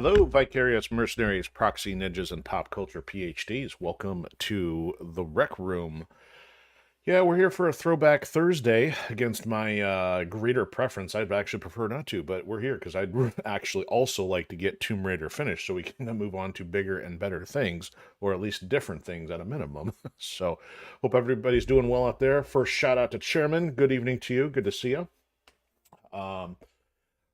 Hello, Vicarious Mercenaries, Proxy Ninjas, and Pop Culture PhDs. Welcome to the Rec Room. Yeah, we're here for a throwback Thursday against my greater preference. I'd actually prefer not to, but we're here because I'd actually also like to get Tomb Raider finished so we can move on to bigger and better things, or at least different things at a minimum. So, hope everybody's doing well out there. First, shout out to Chairman. Good evening to you. Good to see you. Um,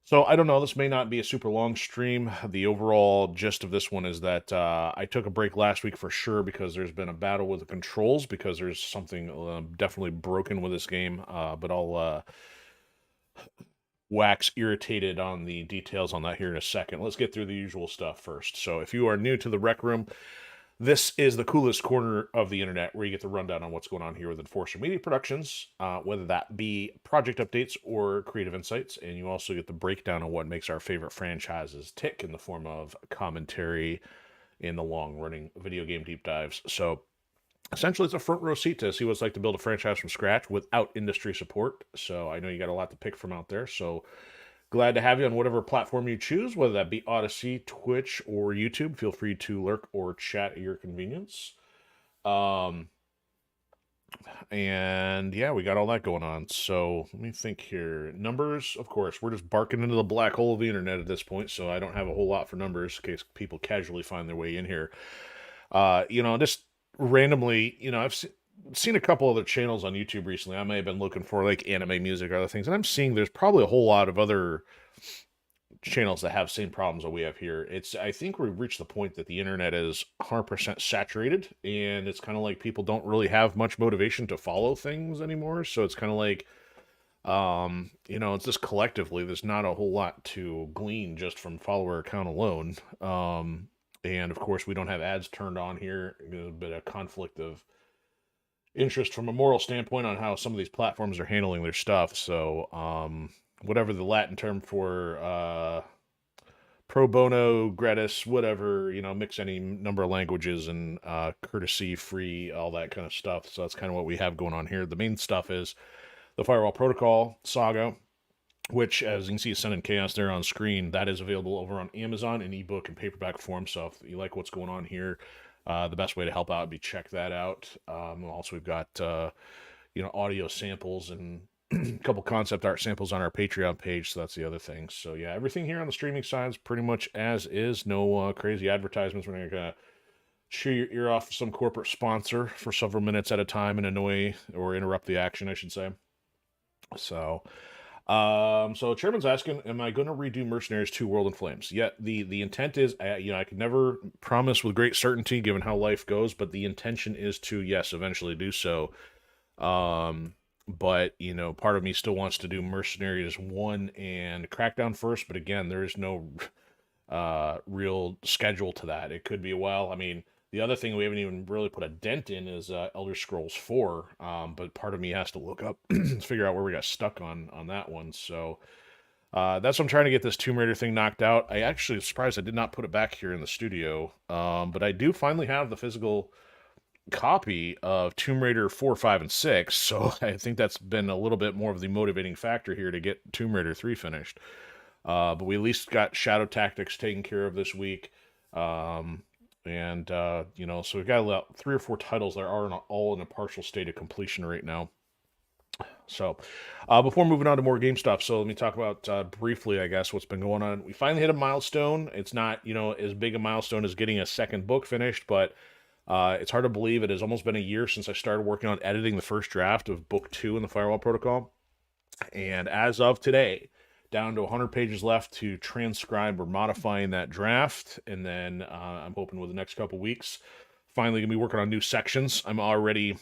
so I don't know. This may not be a super long stream. The overall gist of this one is that I took a break last week for sure because there's been a battle with the controls because there's something definitely broken with this game. But I'll wax irritated on the details on that here in a second. Let's get through the usual stuff first. So if you are new to the Rec Room, this is the coolest corner of the internet where you get the rundown on what's going on here with Enforcer Media Productions, whether that be project updates or creative insights. And you also get the breakdown on what makes our favorite franchises tick in the form of commentary in the long-running video game deep dives. So essentially, it's a front row seat to see what it's like to build a franchise from scratch without industry support. So I know you got a lot to pick from out there. So glad to have you on whatever platform you choose, whether that be Odysee, Twitch, or YouTube. Feel free to lurk or chat at your convenience. And yeah, we got all that going on. So let me think here. Numbers, of course, we're just barking into the black hole of the internet at this point, so I don't have a whole lot for numbers in case people casually find their way in here. Just randomly, I've seen a couple other channels on YouTube recently. I may have been looking for like anime music or other things, and I'm seeing there's probably a whole lot of other channels that have same problems that we have here. I think we've reached the point that the internet is 100% saturated, and it's kind of like people don't really have much motivation to follow things anymore. So it's kind of like, it's just collectively, there's not a whole lot to glean just from follower account alone. And of course, we don't have ads turned on here. There's a bit of conflict of interest from a moral standpoint on how some of these platforms are handling their stuff. So, whatever the Latin term for pro bono, gratis, whatever, mix any number of languages and courtesy free, all that kind of stuff. So that's kind of what we have going on here. The main stuff is the Firewall Protocol saga, which, as you can see, Ascendant Chaos there on screen, that is available over on Amazon in ebook and paperback form. So if you like what's going on here, the best way to help out would be check that out. Also, we've got audio samples and a couple concept art samples on our Patreon page. So that's the other thing. So yeah, everything here on the streaming side is pretty much as is. No crazy advertisements. We're not gonna chew your ear off some corporate sponsor for several minutes at a time and annoy or interrupt the action, I should say. So Chairman's asking, am I going to redo Mercenaries 2 World in Flames? Yeah, the intent is, I could never promise with great certainty given how life goes, but the intention is to, yes, eventually do so. But, part of me still wants to do Mercenaries 1 and Crackdown first, but again, there is no real schedule to that. It could be a while. I mean, the other thing we haven't even really put a dent in is Elder Scrolls 4, but part of me has to look up to figure out where we got stuck on that one. So that's what I'm trying to get this Tomb Raider thing knocked out. I actually am surprised I did not put it back here in the studio, but I do finally have the physical copy of Tomb Raider 4, 5, and 6, so I think that's been a little bit more of the motivating factor here to get Tomb Raider 3 finished. But we at least got Shadow Tactics taken care of this week. So we've got about 3 or 4 titles that are all in a partial state of completion right now. So, before moving on to more game stuff, so let me talk about briefly, I guess, what's been going on. We finally hit a milestone. It's not, as big a milestone as getting a second book finished, but it's hard to believe it has almost been a year since I started working on editing the first draft of Book 2 in the Firewall Protocol. And as of today, down to 100 pages left to transcribe or modifying that draft. And then I'm hoping with the next couple weeks, finally going to be working on new sections. I'm already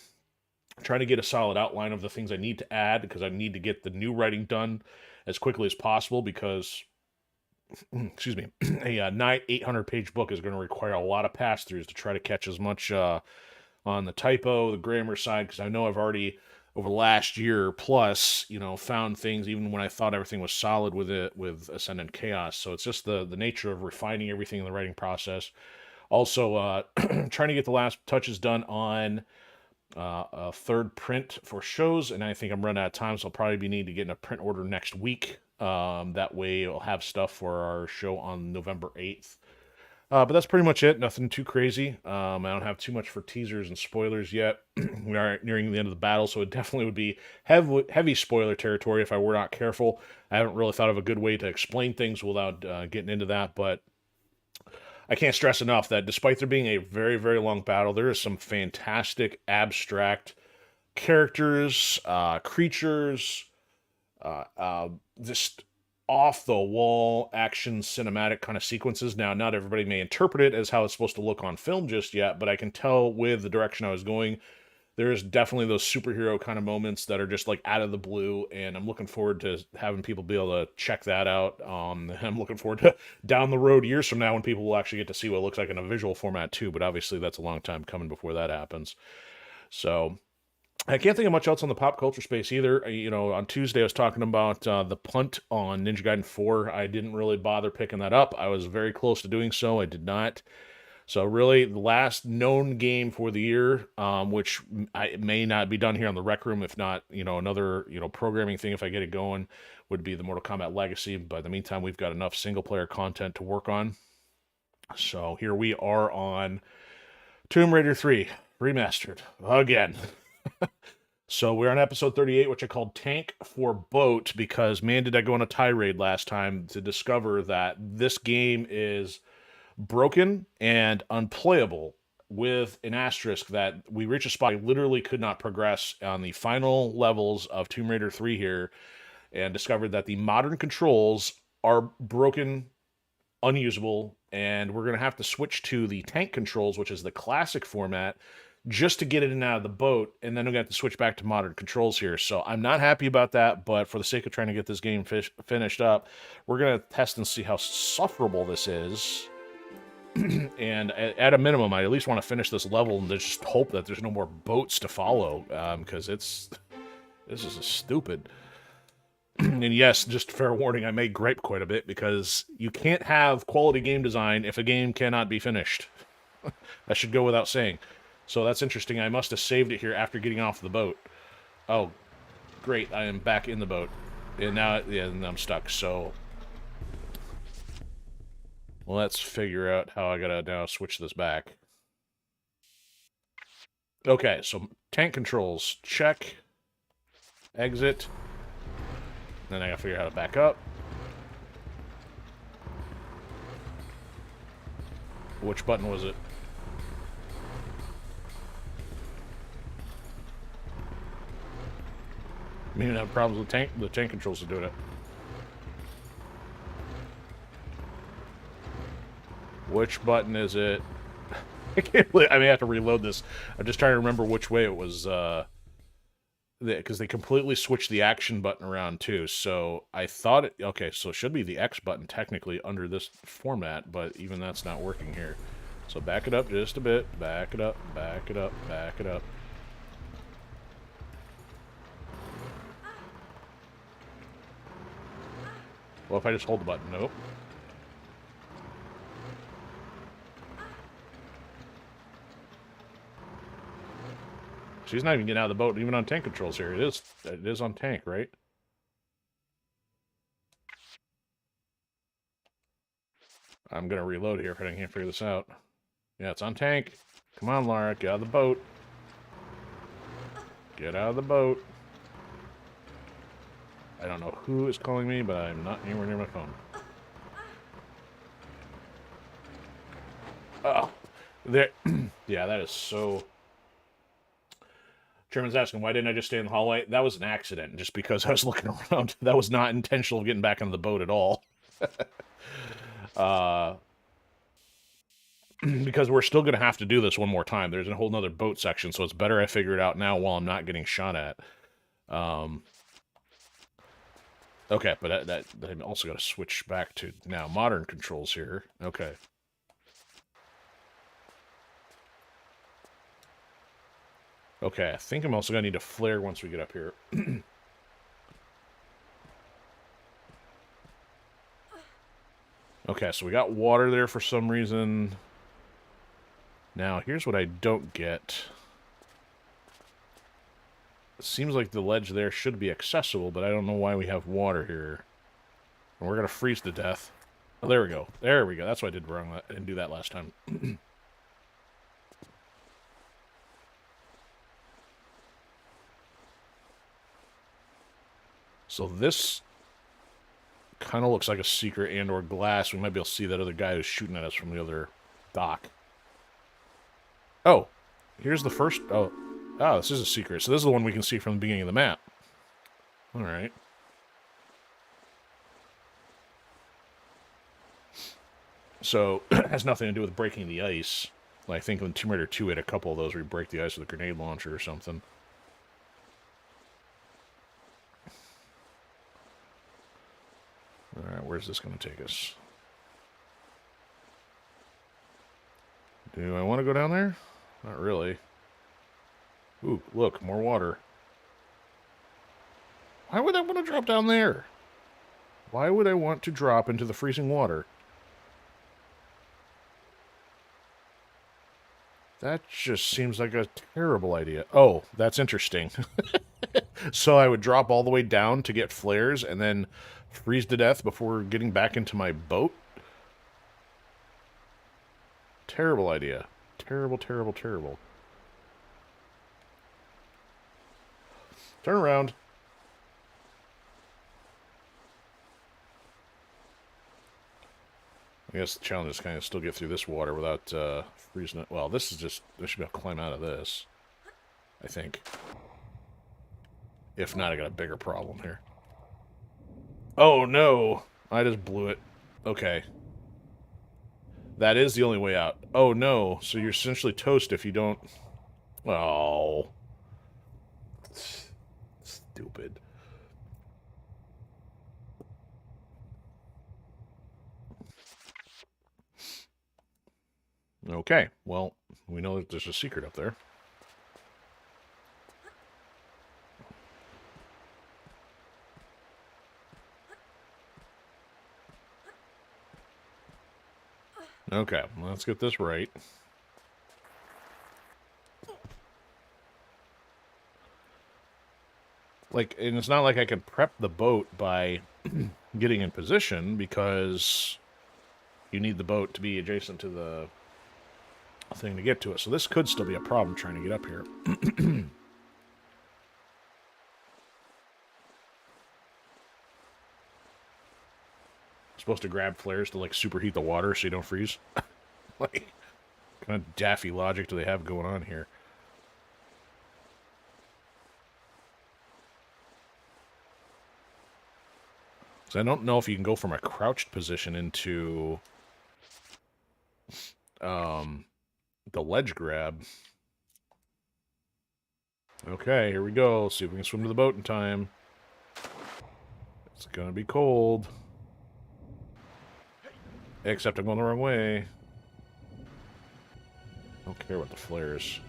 trying to get a solid outline of the things I need to add because I need to get the new writing done as quickly as possible because, excuse me, a 800-page book is going to require a lot of pass-throughs to try to catch as much on the typo, the grammar side, because I know I've already over the last year plus, found things even when I thought everything was solid with Ascendant Chaos. So it's just the nature of refining everything in the writing process. Also, trying to get the last touches done on a third print for shows, and I think I'm running out of time, so I'll probably be needing to get in a print order next week That way we'll have stuff for our show on November 8th. But that's pretty much it. Nothing too crazy. I don't have too much for teasers and spoilers yet. We are nearing the end of the battle, so it definitely would be heavy spoiler territory if I were not careful. I haven't really thought of a good way to explain things without getting into that, but I can't stress enough that despite there being a very, very long battle, there is some fantastic abstract characters, creatures, just off the wall action cinematic kind of sequences. Now, not everybody may interpret it as how it's supposed to look on film just yet, but I can tell with the direction I was going, there's definitely those superhero kind of moments that are just like out of the blue, and I'm looking forward to having people be able to check that out. I'm looking forward to down the road years from now when people will actually get to see what it looks like in a visual format too, but obviously that's a long time coming before that happens. So I can't think of much else on the pop culture space either. You know, on Tuesday I was talking about the punt on Ninja Gaiden 4. I didn't really bother picking that up. I was very close to doing so. I did not. So really, the last known game for the year, which may not be done here on the Rec Room, if not, another, programming thing if I get it going, would be the Mortal Kombat Legacy. But in the meantime, we've got enough single-player content to work on. So here we are on Tomb Raider 3 Remastered again. So we're on episode 38, which I called Tank for Boat, because man, did I go on a tirade last time to discover that this game is broken and unplayable, with an asterisk that we reach a spot I literally could not progress on the final levels of Tomb Raider 3 here, and discovered that the modern controls are broken, unusable, and we're going to have to switch to the tank controls, which is the classic format, just to get it in and out of the boat, and then we're going to have to switch back to modern controls here. So I'm not happy about that, but for the sake of trying to get this game finished up, we're going to test and see how sufferable this is. And at a minimum, I at least want to finish this level and just hope that there's no more boats to follow, because this is stupid. And yes, just fair warning, I may gripe quite a bit, because you can't have quality game design if a game cannot be finished. That should go without saying. So that's interesting. I must have saved it here after getting off the boat. Oh, great. I am back in the boat. And now I'm stuck. So let's figure out how I gotta now switch this back. Okay, so tank controls. Check. Exit. Then I gotta figure out how to back up. Which button was it? I mean, I have problems with the tank controls are doing it. Which button is it? I can't believe I may have to reload this. I'm just trying to remember which way it was, because they completely switched the action button around too. So I thought it, okay, so it should be the X button technically under this format, but even that's not working here. So back it up just a bit, back it up, back it up, back it up. Well, if I just hold the button, nope. She's not even getting out of the boat, even on tank controls here. It is on tank, right? I'm gonna reload here if I can't figure this out. Yeah, it's on tank. Come on, Lara, get out of the boat. Get out of the boat. I don't know who is calling me, but I'm not anywhere near my phone. Oh, there. Yeah, that is so. Chairman's asking, why didn't I just stay in the hallway? That was an accident, just because I was looking around. That was not intentional getting back on the boat at all. Because we're still going to have to do this one more time. There's a whole nother boat section, so it's better I figure it out now while I'm not getting shot at. Okay, but I'm also got to switch back to now modern controls here. Okay. Okay, I think I'm also going to need a flare once we get up here. Okay, so we got water there for some reason. Now, here's what I don't get. It seems like the ledge there should be accessible, but I don't know why we have water here. And we're going to freeze to death. Oh, there we go. There we go. That's what I did wrong. I didn't do that last time. So this kind of looks like a secret and or glass. We might be able to see that other guy who's shooting at us from the other dock. Oh, here's the first... Oh, this is a secret. So this is the one we can see from the beginning of the map. All right. So, it has nothing to do with breaking the ice. I think in Tomb Raider 2 we had a couple of those where you break the ice with a grenade launcher or something. Alright, where's this going to take us? Do I want to go down there? Not really. Ooh, look, more water. Why would I want to drop down there? Why would I want to drop into the freezing water? That just seems like a terrible idea. Oh, that's interesting. So I would drop all the way down to get flares and then freeze to death before getting back into my boat? Terrible idea. Terrible, terrible, terrible. Turn around. I guess the challenge is kind of still get through this water without freezing it. Well, this is just... I should be able to climb out of this. I think. If not, I got a bigger problem here. Oh, no! I just blew it. Okay. That is the only way out. Oh, no. So you're essentially toast if you don't... Oh. Stupid. Okay, well, we know that there's a secret up there. Okay, let's get this right. Like, and it's not like I can prep the boat by getting in position, because you need the boat to be adjacent to the thing to get to it. So this could still be a problem trying to get up here. Supposed to grab flares to, like, superheat the water so you don't freeze. Like, kind of daffy logic do they have going on here? So I don't know if you can go from a crouched position into the ledge grab. Okay, here we go. See if we can swim to the boat in time. It's gonna be cold. Except I'm going the wrong way. Don't care about the flares.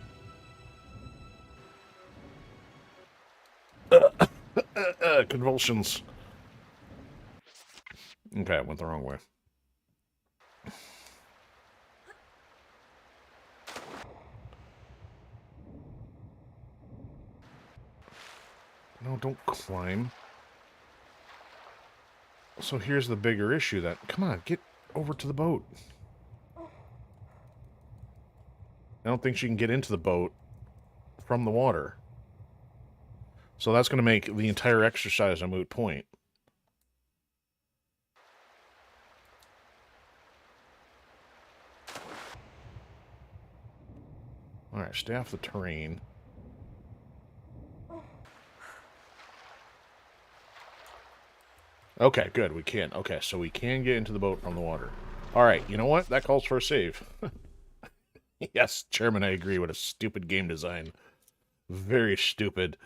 Convulsions. Okay, I went the wrong way. No, don't climb. So here's the bigger issue that... Come on, get over to the boat. I don't think she can get into the boat from the water. So that's going to make the entire exercise a moot point. Alright, stay off the terrain. Okay, good, we can. Okay, so we can get into the boat from the water. Alright, you know what? That calls for a save. Yes, Chairman, I agree. What a stupid game design. Very stupid.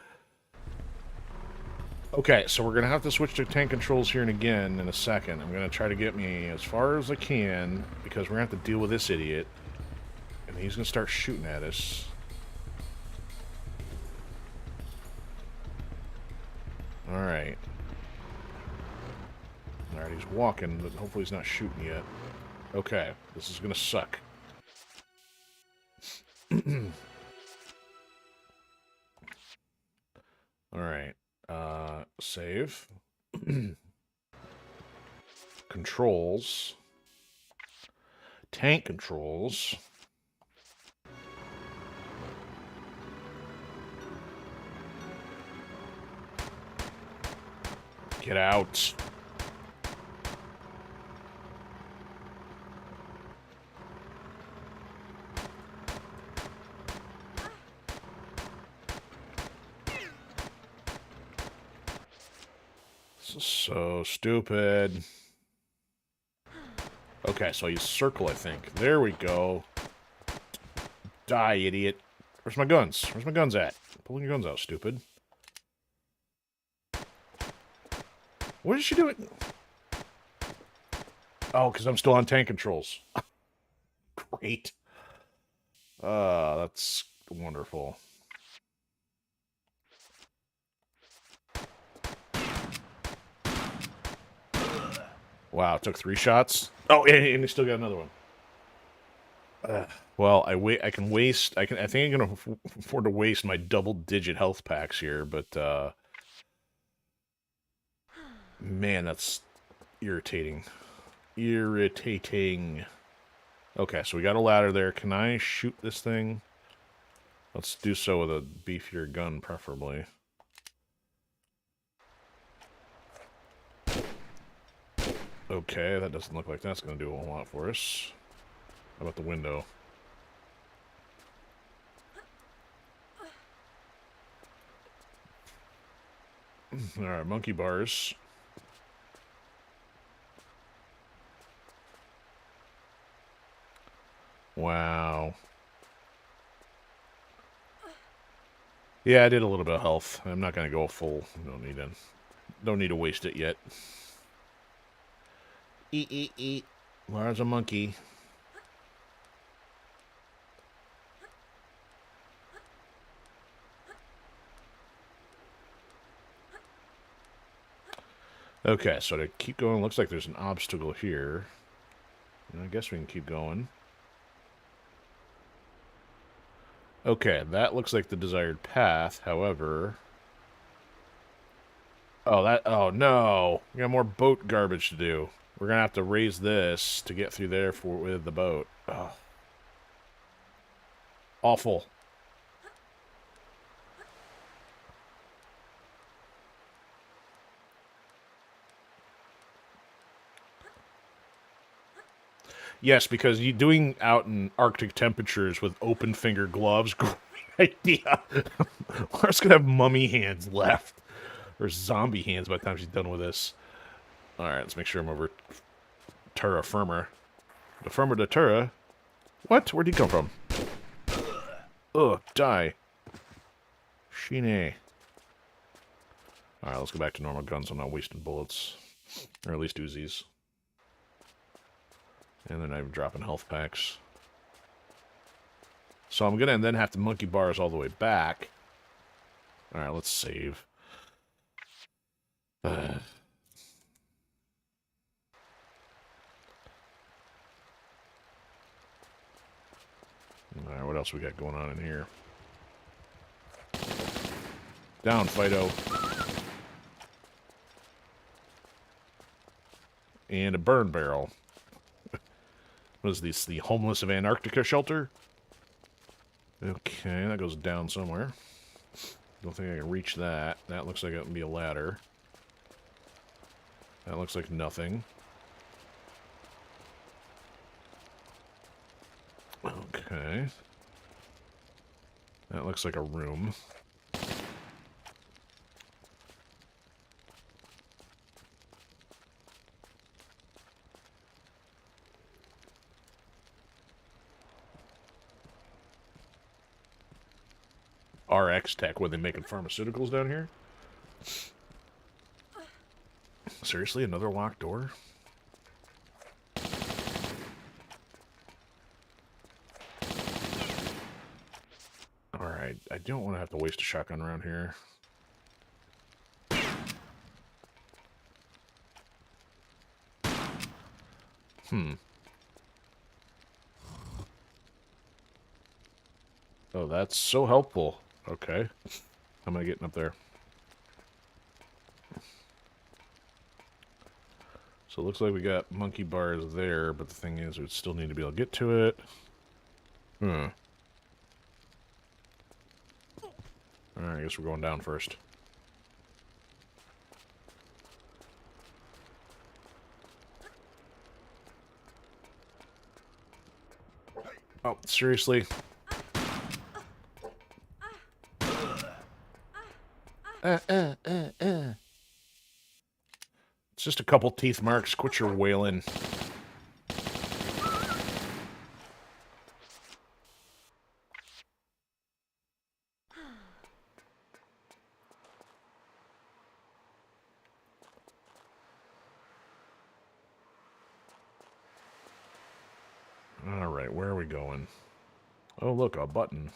Okay, so we're going to have to switch to tank controls here and again in a second. I'm going to try to get me as far as I can, because we're going to have to deal with this idiot. And he's going to start shooting at us. Alright. Alright, he's walking, but hopefully he's not shooting yet. Okay, this is going to suck. Alright. Save. controls. Tank controls. Get out. This is so stupid. Okay, so you circle, I think. There we go. Die, idiot. Where's my guns? Where's my guns at? Pulling your guns out, stupid. What is she doing? Oh, because I'm still on tank controls. Great. That's wonderful. Wow, it took 3 shots. Oh, and he still got another one. Well, I can waste. I think I'm gonna afford to waste my double-digit health packs here, but man, that's irritating. Irritating. Okay, so we got a ladder there. Can I shoot this thing? Let's do so with a beefier gun, preferably. Okay, that doesn't look like that's going to do a whole lot for us. How about the window? Alright, monkey bars. Wow. Yeah, I did a little bit of health. I'm not going to go full. Don't need to waste it yet. Eat. Where's a monkey? Okay, so to keep going, looks like there's an obstacle here. I guess we can keep going. Okay, that looks like the desired path, however... Oh no! We got more boat garbage to do. We're gonna have to raise this to get through there with the boat. Oh. Awful. Yes, because you doing out in Arctic temperatures with open finger gloves, great idea. Laura's gonna have mummy hands left. Or zombie hands by the time she's done with this. Alright, let's make sure I'm over terra firma. The firma de terra? What? Where'd he come from? Ugh, die. Shine. Alright, let's go back to normal guns. I'm not wasting bullets. Or at least Uzis. And then I'm dropping health packs. So I'm gonna then have to monkey bars all the way back. Alright, let's save. Alright, what else we got going on in here? Down, Fido. And a burn barrel. What is this, the homeless of Antarctica shelter? Okay, that goes down somewhere. Don't think I can reach that. That looks like it would be a ladder. That looks like nothing. Okay. That looks like a room. RX Tech, were they making pharmaceuticals down here? Seriously, another locked door? Alright, I don't want to have to waste a shotgun around here. Oh, that's so helpful. Okay. How am I getting up there? So it looks like we got monkey bars there, but the thing is, we'd still need to be able to get to it. Alright, I guess we're going down first. Oh, seriously? It's just a couple teeth marks. Quit your wailing. Alright, where are we going? Oh, look, a button.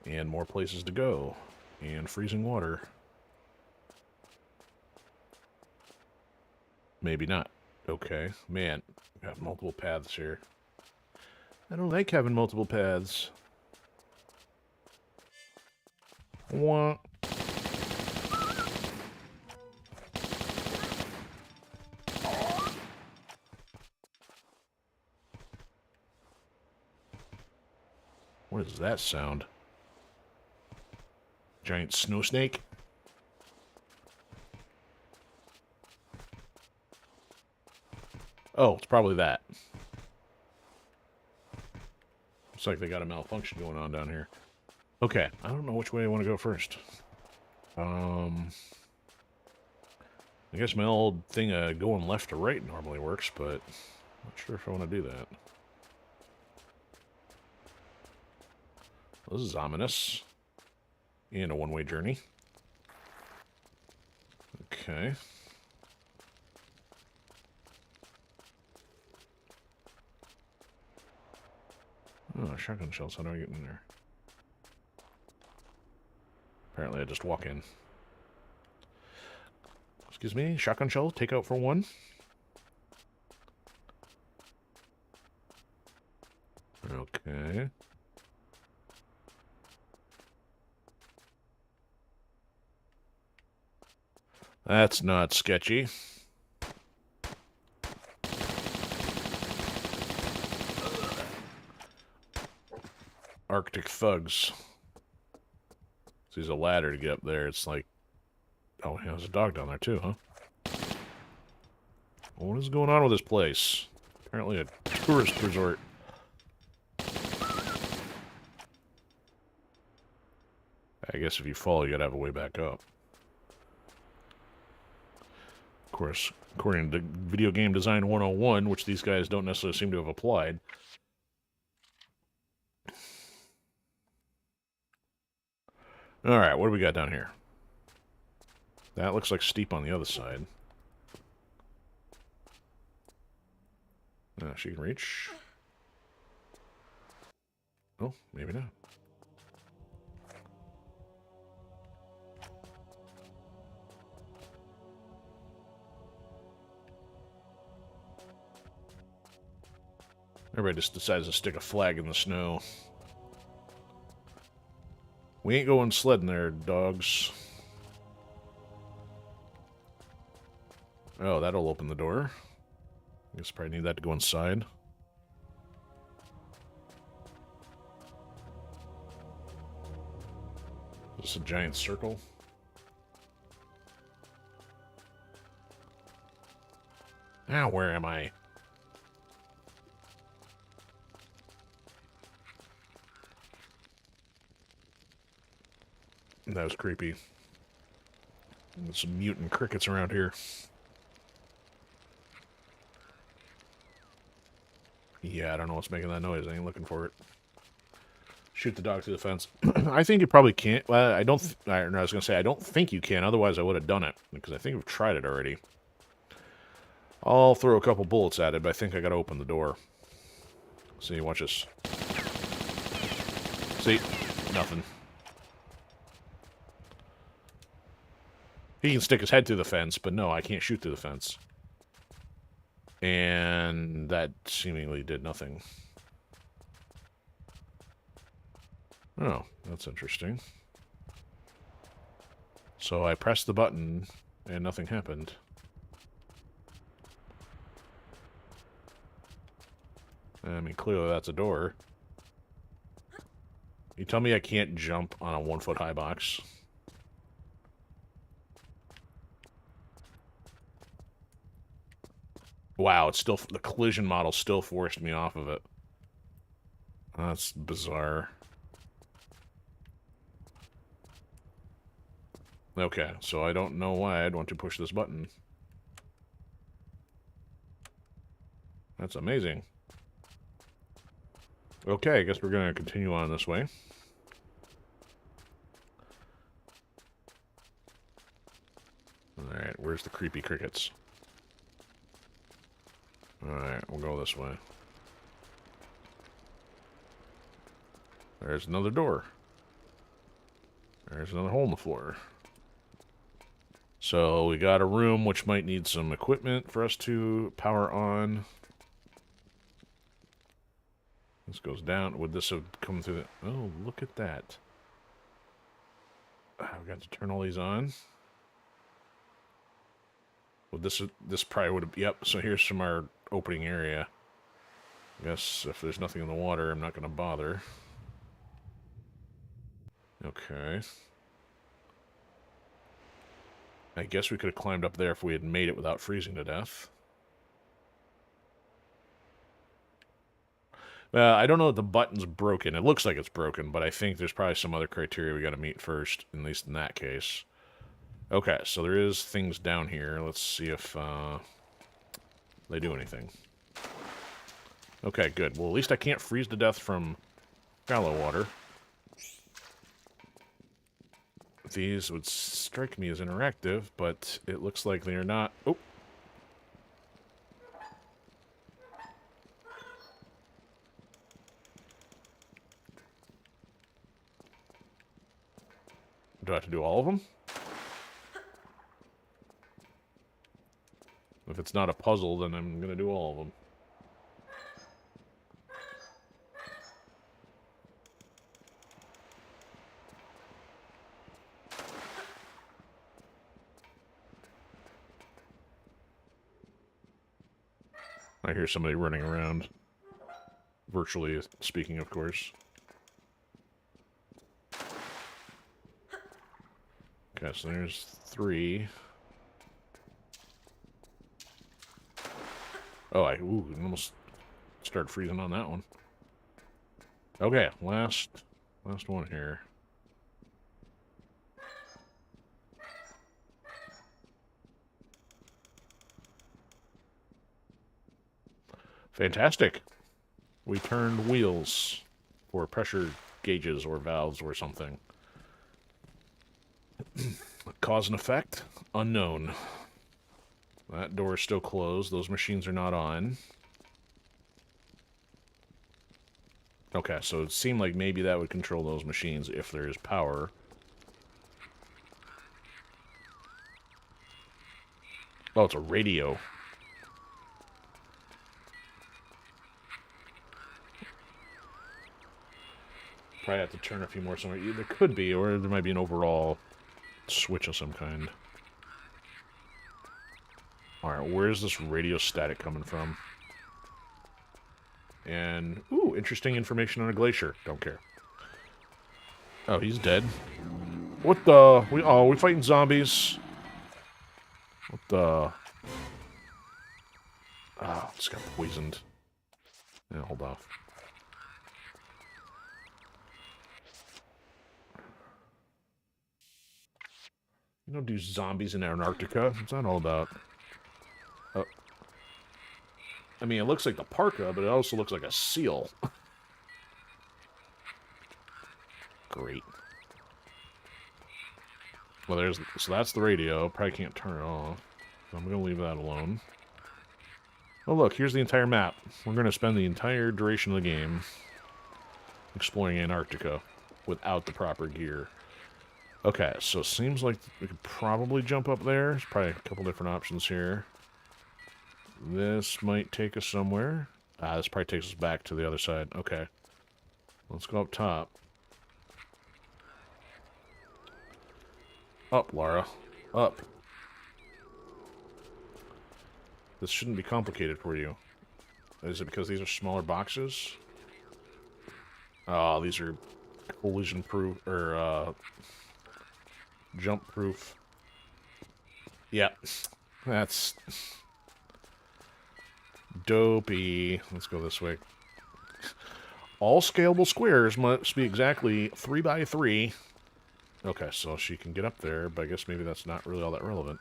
And more places to go. And freezing water. Maybe not. Okay. Man, got multiple paths here. I don't like having multiple paths. Wah. What is that sound? Giant snow snake? Oh, it's probably that. Looks like they got a malfunction going on down here. Okay, I don't know which way I want to go first. I guess my old thing going left to right normally works, but I'm not sure if I want to do that. This is ominous. And a one-way journey. Okay. Oh, shotgun shells. How do I get in there? Apparently I just walk in. Excuse me, shotgun shell, take out for one. Okay. That's not sketchy. Arctic thugs. So there's a ladder to get up there. It's like... Oh, yeah, there's a dog down there too, huh? What is going on with this place? Apparently a tourist resort. I guess if you fall, you gotta have a way back up. Of course, according to Video Game Design 101, which these guys don't necessarily seem to have applied. Alright, what do we got down here? That looks like steep on the other side. She can reach. Oh, maybe not. Everybody just decides to stick a flag in the snow. We ain't going sledding there, dogs. Oh, that'll open the door. I guess probably need that to go inside. Is this a giant circle? Now, where am I? That was creepy. There's some mutant crickets around here. Yeah, I don't know what's making that noise. I ain't looking for it. Shoot the dog through the fence. I think you probably can't. Well, I don't... I was going to say, I don't think you can. Otherwise, I would have done it. Because I think we've tried it already. I'll throw a couple bullets at it, but I think I got to open the door. See, watch this. See? Nothing. He can stick his head through the fence, but no, I can't shoot through the fence. And that seemingly did nothing. Oh, that's interesting. So I pressed the button, and nothing happened. I mean, clearly that's a door. You tell me I can't jump on a 1-foot high box. Wow, it's still... The collision model still forced me off of it. That's bizarre. Okay, so I don't know why I'd want to push this button. That's amazing. Okay, I guess we're going to continue on this way. Alright, where's the creepy crickets? Alright, we'll go this way. There's another door. There's another hole in the floor. So we got a room which might need some equipment for us to power on. This goes down. Would this have come through the... Oh, look at that. We got to turn all these on. Well, this probably would have... Yep, so here's from our opening area. I guess if there's nothing in the water, I'm not going to bother. Okay. I guess we could have climbed up there if we had made it without freezing to death. I don't know if the button's broken. It looks like it's broken, but I think there's probably some other criteria we got to meet first, at least in that case. Okay, so there is things down here. Let's see if they do anything. Okay, good. Well, at least I can't freeze to death from shallow water. These would strike me as interactive, but it looks like they are not. Oh. Do I have to do all of them? If it's not a puzzle, then I'm going to do all of them. I hear somebody running around. Virtually speaking, of course. Okay, so there's 3. Oh, I almost started freezing on that one. Okay, last one here. Fantastic. We turned wheels for pressure gauges or valves or something. Cause and effect? Unknown. That door is still closed. Those machines are not on. Okay, so it seemed like maybe that would control those machines if there is power. Oh, it's a radio. Probably have to turn a few more somewhere. There could be, or there might be an overall switch of some kind. Alright, where's this radio static coming from? And, ooh, interesting information on a glacier. Don't care. Oh, he's dead. What the? We fighting zombies? What the? Oh, it's got poisoned. Yeah, hold off. You don't do zombies in Antarctica. What's that all about? Oh. I mean, it looks like the parka, but it also looks like a seal. Great. Well, so that's the radio. Probably can't turn it off. So I'm going to leave that alone. Oh, look, here's the entire map. We're going to spend the entire duration of the game exploring Antarctica without the proper gear. Okay, so it seems like we could probably jump up there. There's probably a couple different options here. This might take us somewhere. This probably takes us back to the other side. Okay. Let's go up top. Up, Lara. Up. This shouldn't be complicated for you. Is it because these are smaller boxes? Oh, these are collision proof, or, jump proof. Yep. That's dopey. Let's go this way. All scalable squares must be exactly 3 by 3. Okay, so she can get up there, but I guess maybe that's not really all that relevant.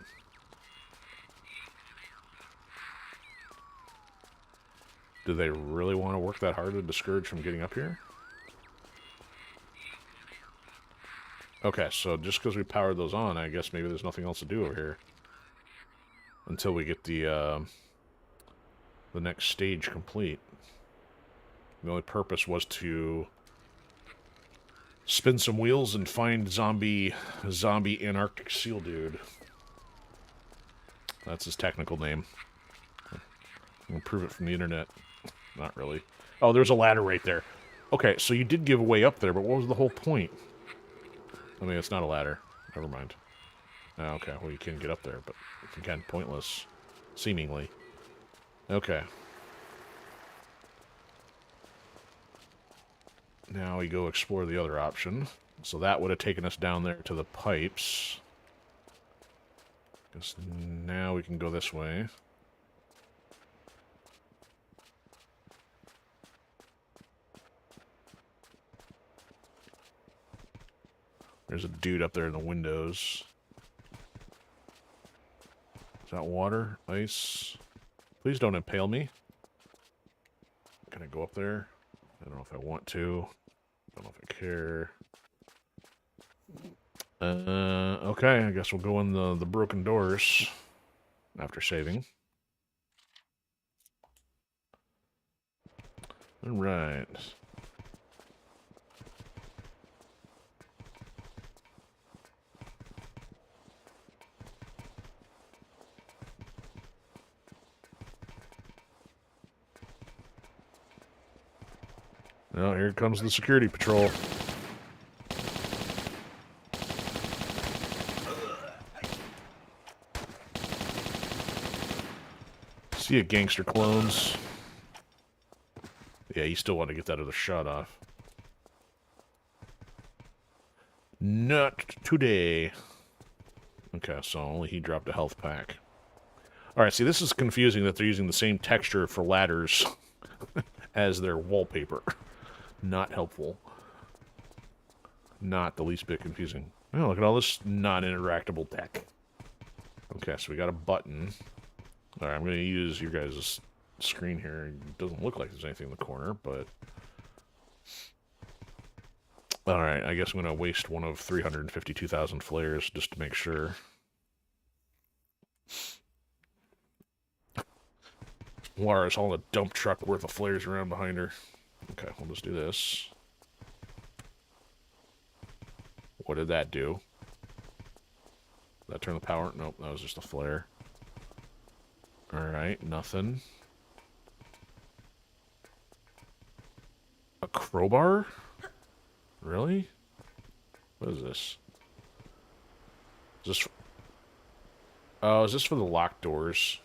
Do they really want to work that hard to discourage from getting up here? Okay, so just because we powered those on, I guess maybe there's nothing else to do over here. Until we get the next stage complete. The only purpose was to spin some wheels and find zombie Antarctic seal dude. That's his technical name. I'm gonna prove it from the internet. Not really. Oh, there's a ladder right there. Okay, so you did give a way up there, but what was the whole point? I mean, it's not a ladder. Never mind. Oh, okay, well, you can get up there, but again, pointless. Seemingly. Okay. Now we go explore the other option. So that would have taken us down there to the pipes. Guess now we can go this way. There's a dude up there in the windows. Is that water? Ice? Please don't impale me. Can I go up there? I don't know if I want to. I don't know if I care. Okay, I guess we'll go in the broken doors after saving. Alright. Oh, here comes the security patrol. See ya, gangster clones. Yeah, you still want to get that other shot off. Not today. Okay, so only he dropped a health pack. Alright, see, this is confusing that they're using the same texture for ladders as their wallpaper. Not helpful. Not the least bit confusing. Oh, look at all this non-interactable tech. Okay, so we got a button. Alright, I'm going to use your guys' screen here. It doesn't look like there's anything in the corner, but... Alright, I guess I'm going to waste one of 352,000 flares just to make sure. Laura's hauling a dump truck worth of flares around behind her. Okay, we'll just do this. What did that do? Did that turn the power? Nope, that was just a flare. Alright, nothing. A crowbar? Really? What is this? Is this... Oh, is this for the locked doors?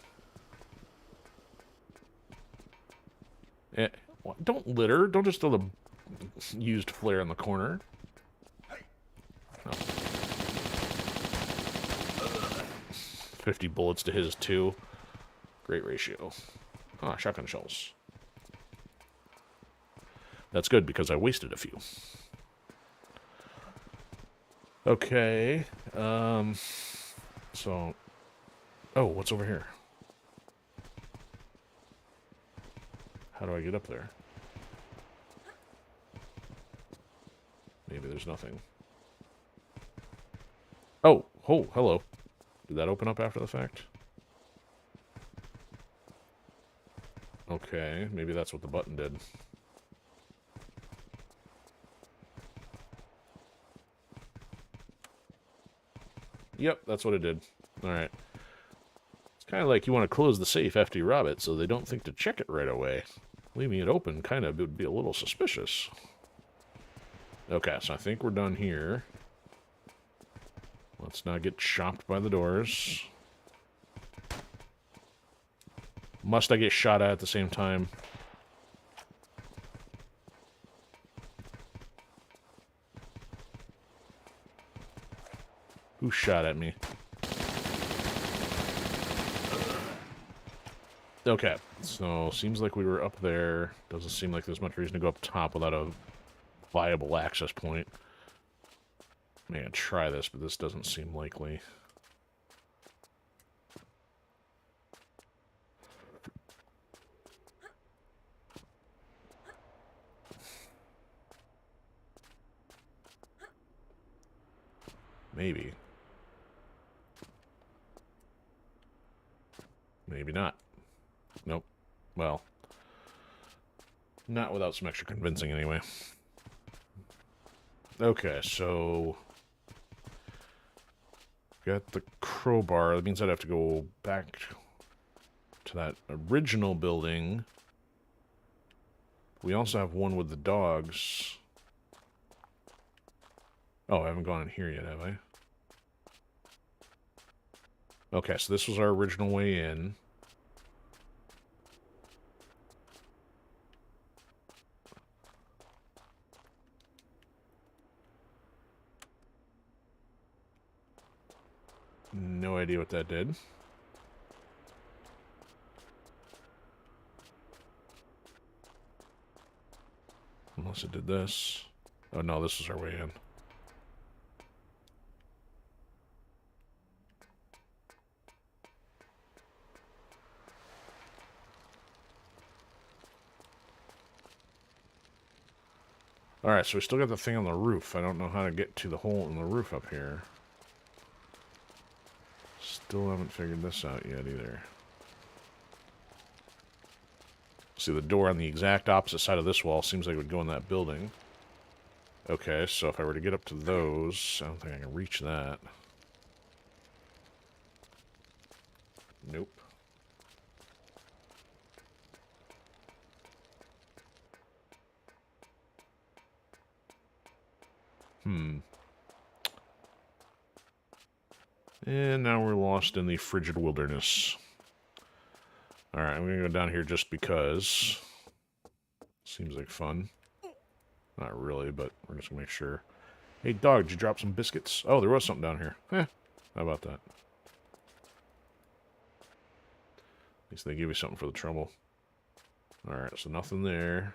Eh, don't litter. Don't just throw the used flare in the corner. No. 50 bullets to his 2. Great ratio. Ah, shotgun shells. That's good because I wasted a few. Okay. So... Oh, what's over here? How do I get up there? Maybe there's nothing. Oh, hello. Did that open up after the fact? Okay, maybe that's what the button did. Yep, that's what it did. Alright. It's kind of like you want to close the safe after you rob it so they don't think to check it right away. Leaving it open kind of would be a little suspicious. Okay, so I think we're done here. Let's not get chopped by the doors. Must I get shot at the same time? Who shot at me? Okay, so seems like we were up there. Doesn't seem like there's much reason to go up top without a viable access point. Man, try this, but this doesn't seem likely. Maybe. Maybe not. Nope. Well, not without some extra convincing anyway. Okay, so got the crowbar. That means I'd have to go back to that original building. We also have one with the dogs. Oh, I haven't gone in here yet, have I? Okay, so this was our original way in. No idea what that did. Unless it did this. Oh no, this is our way in. Alright, so we still got the thing on the roof. I don't know how to get to the hole in the roof up here. Still haven't figured this out yet either. See, the door on the exact opposite side of this wall seems like it would go in that building. Okay, so if I were to get up to those, I don't think I can reach that. Nope. And now we're lost in the frigid wilderness. Alright, I'm gonna go down here just because. Seems like fun. Not really, but we're just gonna make sure. Hey, dog, did you drop some biscuits? Oh, there was something down here. How about that? At least they give you something for the trouble. Alright, so nothing there.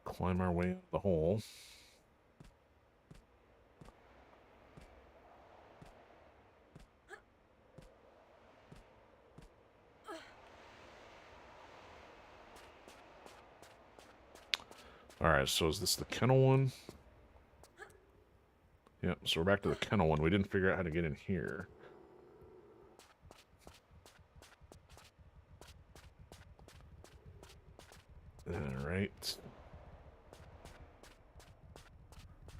Climb our way out the hole. Alright, so is this the kennel one? Yep, so we're back to the kennel one. We didn't figure out how to get in here. Alright.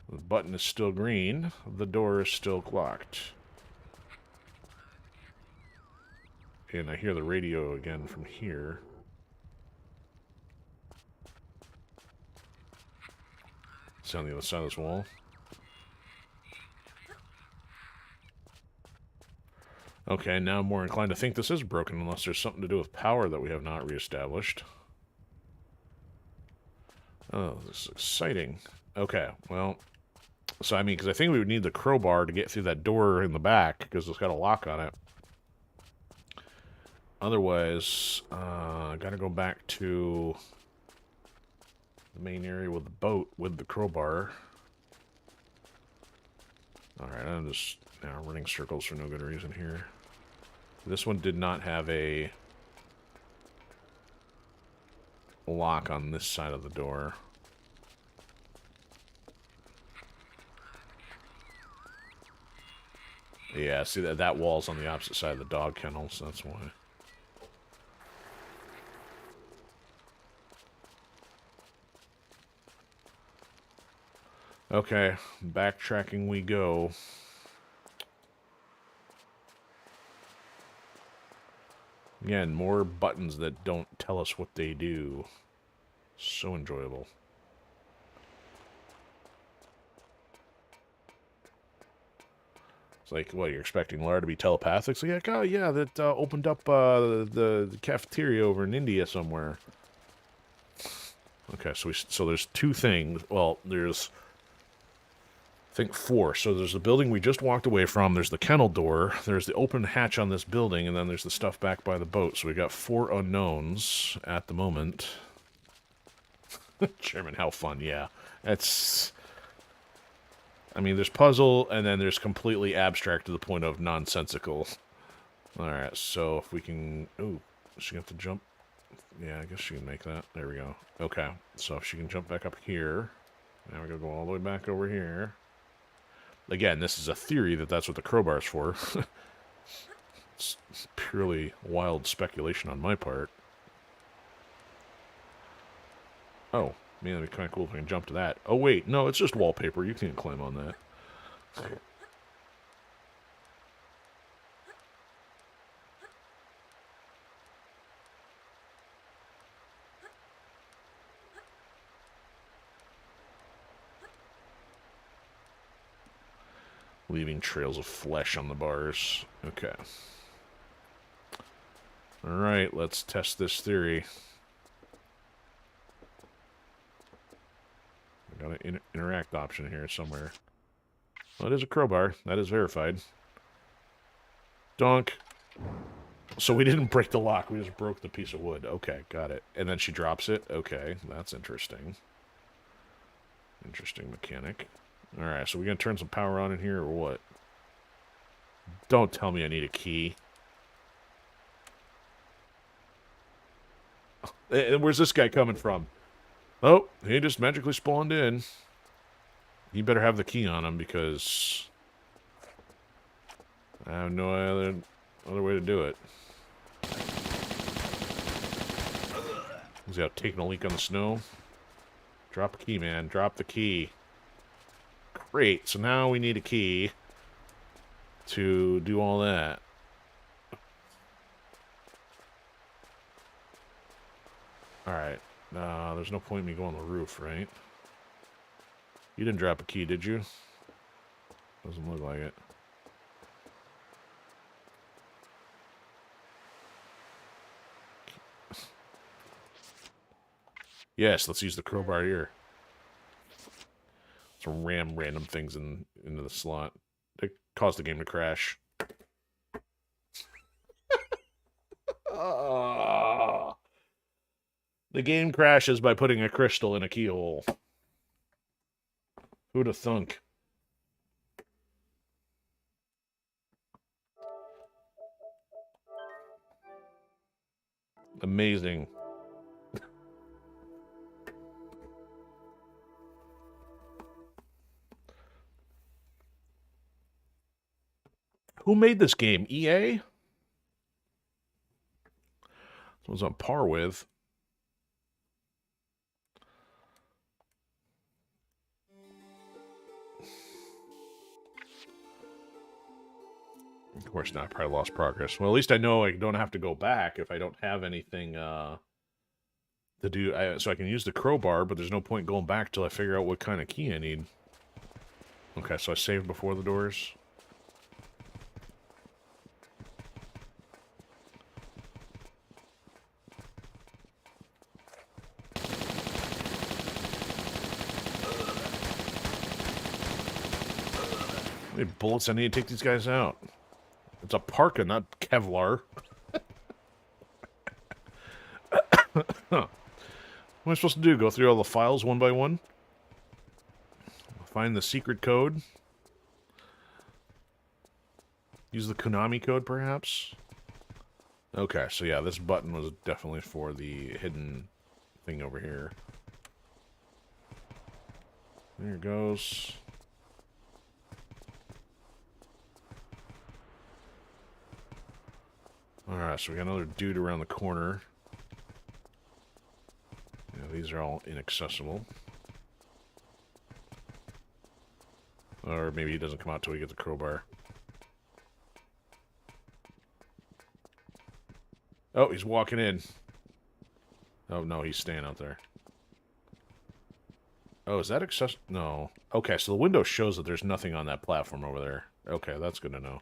The button is still green. The door is still locked. And I hear the radio again from here. It's on the other side of this wall. Okay, now I'm more inclined to think this is broken unless there's something to do with power that we have not reestablished. Oh, this is exciting. Okay, well, so I mean, because I think we would need the crowbar to get through that door in the back, because it's got a lock on it. Otherwise, I gotta go back to the main area with the boat with the crowbar. Alright, I'm just now running circles for no good reason here. This one did not have a lock on this side of the door. Yeah, see that wall's on the opposite side of the dog kennel, so that's why. Okay, backtracking we go. Again, more buttons that don't tell us what they do. So enjoyable. like, what, you're expecting Lara to be telepathic? So like, oh yeah, that opened up the cafeteria over in India somewhere. Okay, so there's two things. Well, there's, I think, four. So there's the building we just walked away from. There's the kennel door. There's the open hatch on this building, and then there's the stuff back by the boat. So we got 4 unknowns at the moment. Chairman, how fun? Yeah, that's. I mean, there's puzzle, and then there's completely abstract to the point of nonsensical. Alright, so if we can... Ooh, is she going to have to jump? Yeah, I guess she can make that. There we go. Okay, so if she can jump back up here... Now we're going to go all the way back over here. Again, this is a theory that that's what the crowbar's for. It's purely wild speculation on my part. Oh. Man, that'd be kind of cool if I can jump to that. Oh, wait. No, it's just wallpaper. You can't climb on that. Leaving trails of flesh on the bars. Okay. Alright, let's test this theory. Got an interact option here somewhere. Well, it is a crowbar. That is verified. Donk. So we didn't break the lock. We just broke the piece of wood. Okay, got it. And then she drops it. Okay, that's interesting. Interesting mechanic. Alright, so we're going to turn some power on in here or what? Don't tell me I need a key. Where's this guy coming from? Oh, he just magically spawned in. You better have the key on him because I have no other way to do it. He's out taking a leak on the snow. Drop a key, man. Drop the key. Great. So now we need a key to do all that. Alright. There's no point in me going on the roof, right? You didn't drop a key, did you? Doesn't look like it. Yes, let's use the crowbar here. Let's ram random things into the slot. It caused the game to crash. The game crashes by putting a crystal in a keyhole. Who'd have thunk? Amazing. Who made this game? EA? This one's on par with. Of course not. Probably lost progress. Well, at least I know I don't have to go back if I don't have anything to do. So I can use the crowbar, but there's no point going back till I figure out what kind of key I need. Okay, so I saved before the doors. How many bullets I need to take these guys out? It's a parka, not Kevlar. Huh. What am I supposed to do? Go through all the files one by one? Find the secret code? Use the Konami code, perhaps? Okay, so yeah, this button was definitely for the hidden thing over here. There it goes. Alright, so we got another dude around the corner. Yeah, these are all inaccessible. Or maybe he doesn't come out till we get the crowbar. Oh, he's walking in. Oh, no, he's staying out there. Oh, is that accessible? No. Okay, so the window shows that there's nothing on that platform over there. Okay, that's good to know.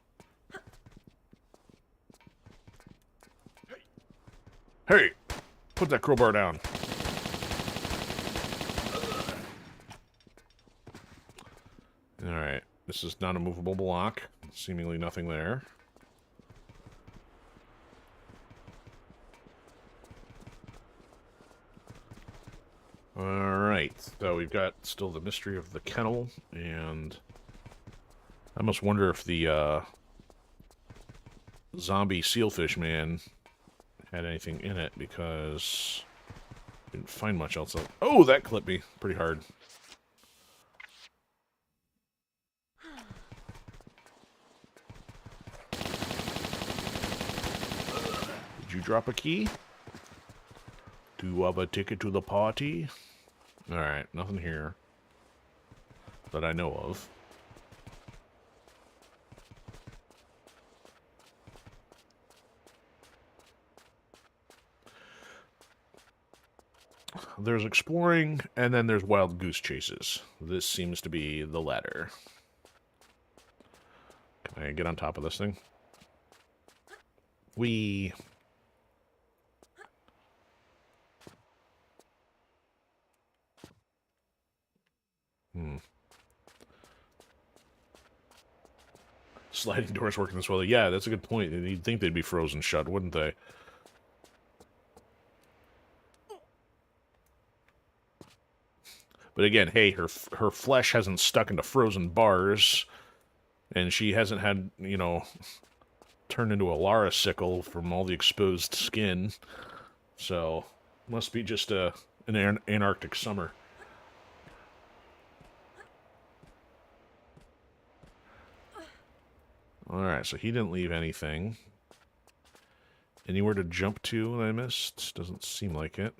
Hey! Put that crowbar down. Alright. This is not a movable block. Seemingly nothing there. Alright. So we've got still the mystery of the kennel, and I must wonder if the zombie sealfish man had anything in it, because I didn't find much else. Oh, that clipped me pretty hard. Did you drop a key? Do you have a ticket to the party? Alright, nothing here that I know of. There's exploring, and then there's wild goose chases. This seems to be the latter. Can I get on top of this thing? We... Sliding doors working this well. Yeah, that's a good point. You'd think they'd be frozen shut, wouldn't they? But again, hey, her flesh hasn't stuck into frozen bars, and she hasn't had, you know, turned into a Lara sickle from all the exposed skin. So, must be just an Antarctic summer. Alright, so he didn't leave anything. Anywhere to jump to that I missed? Doesn't seem like it.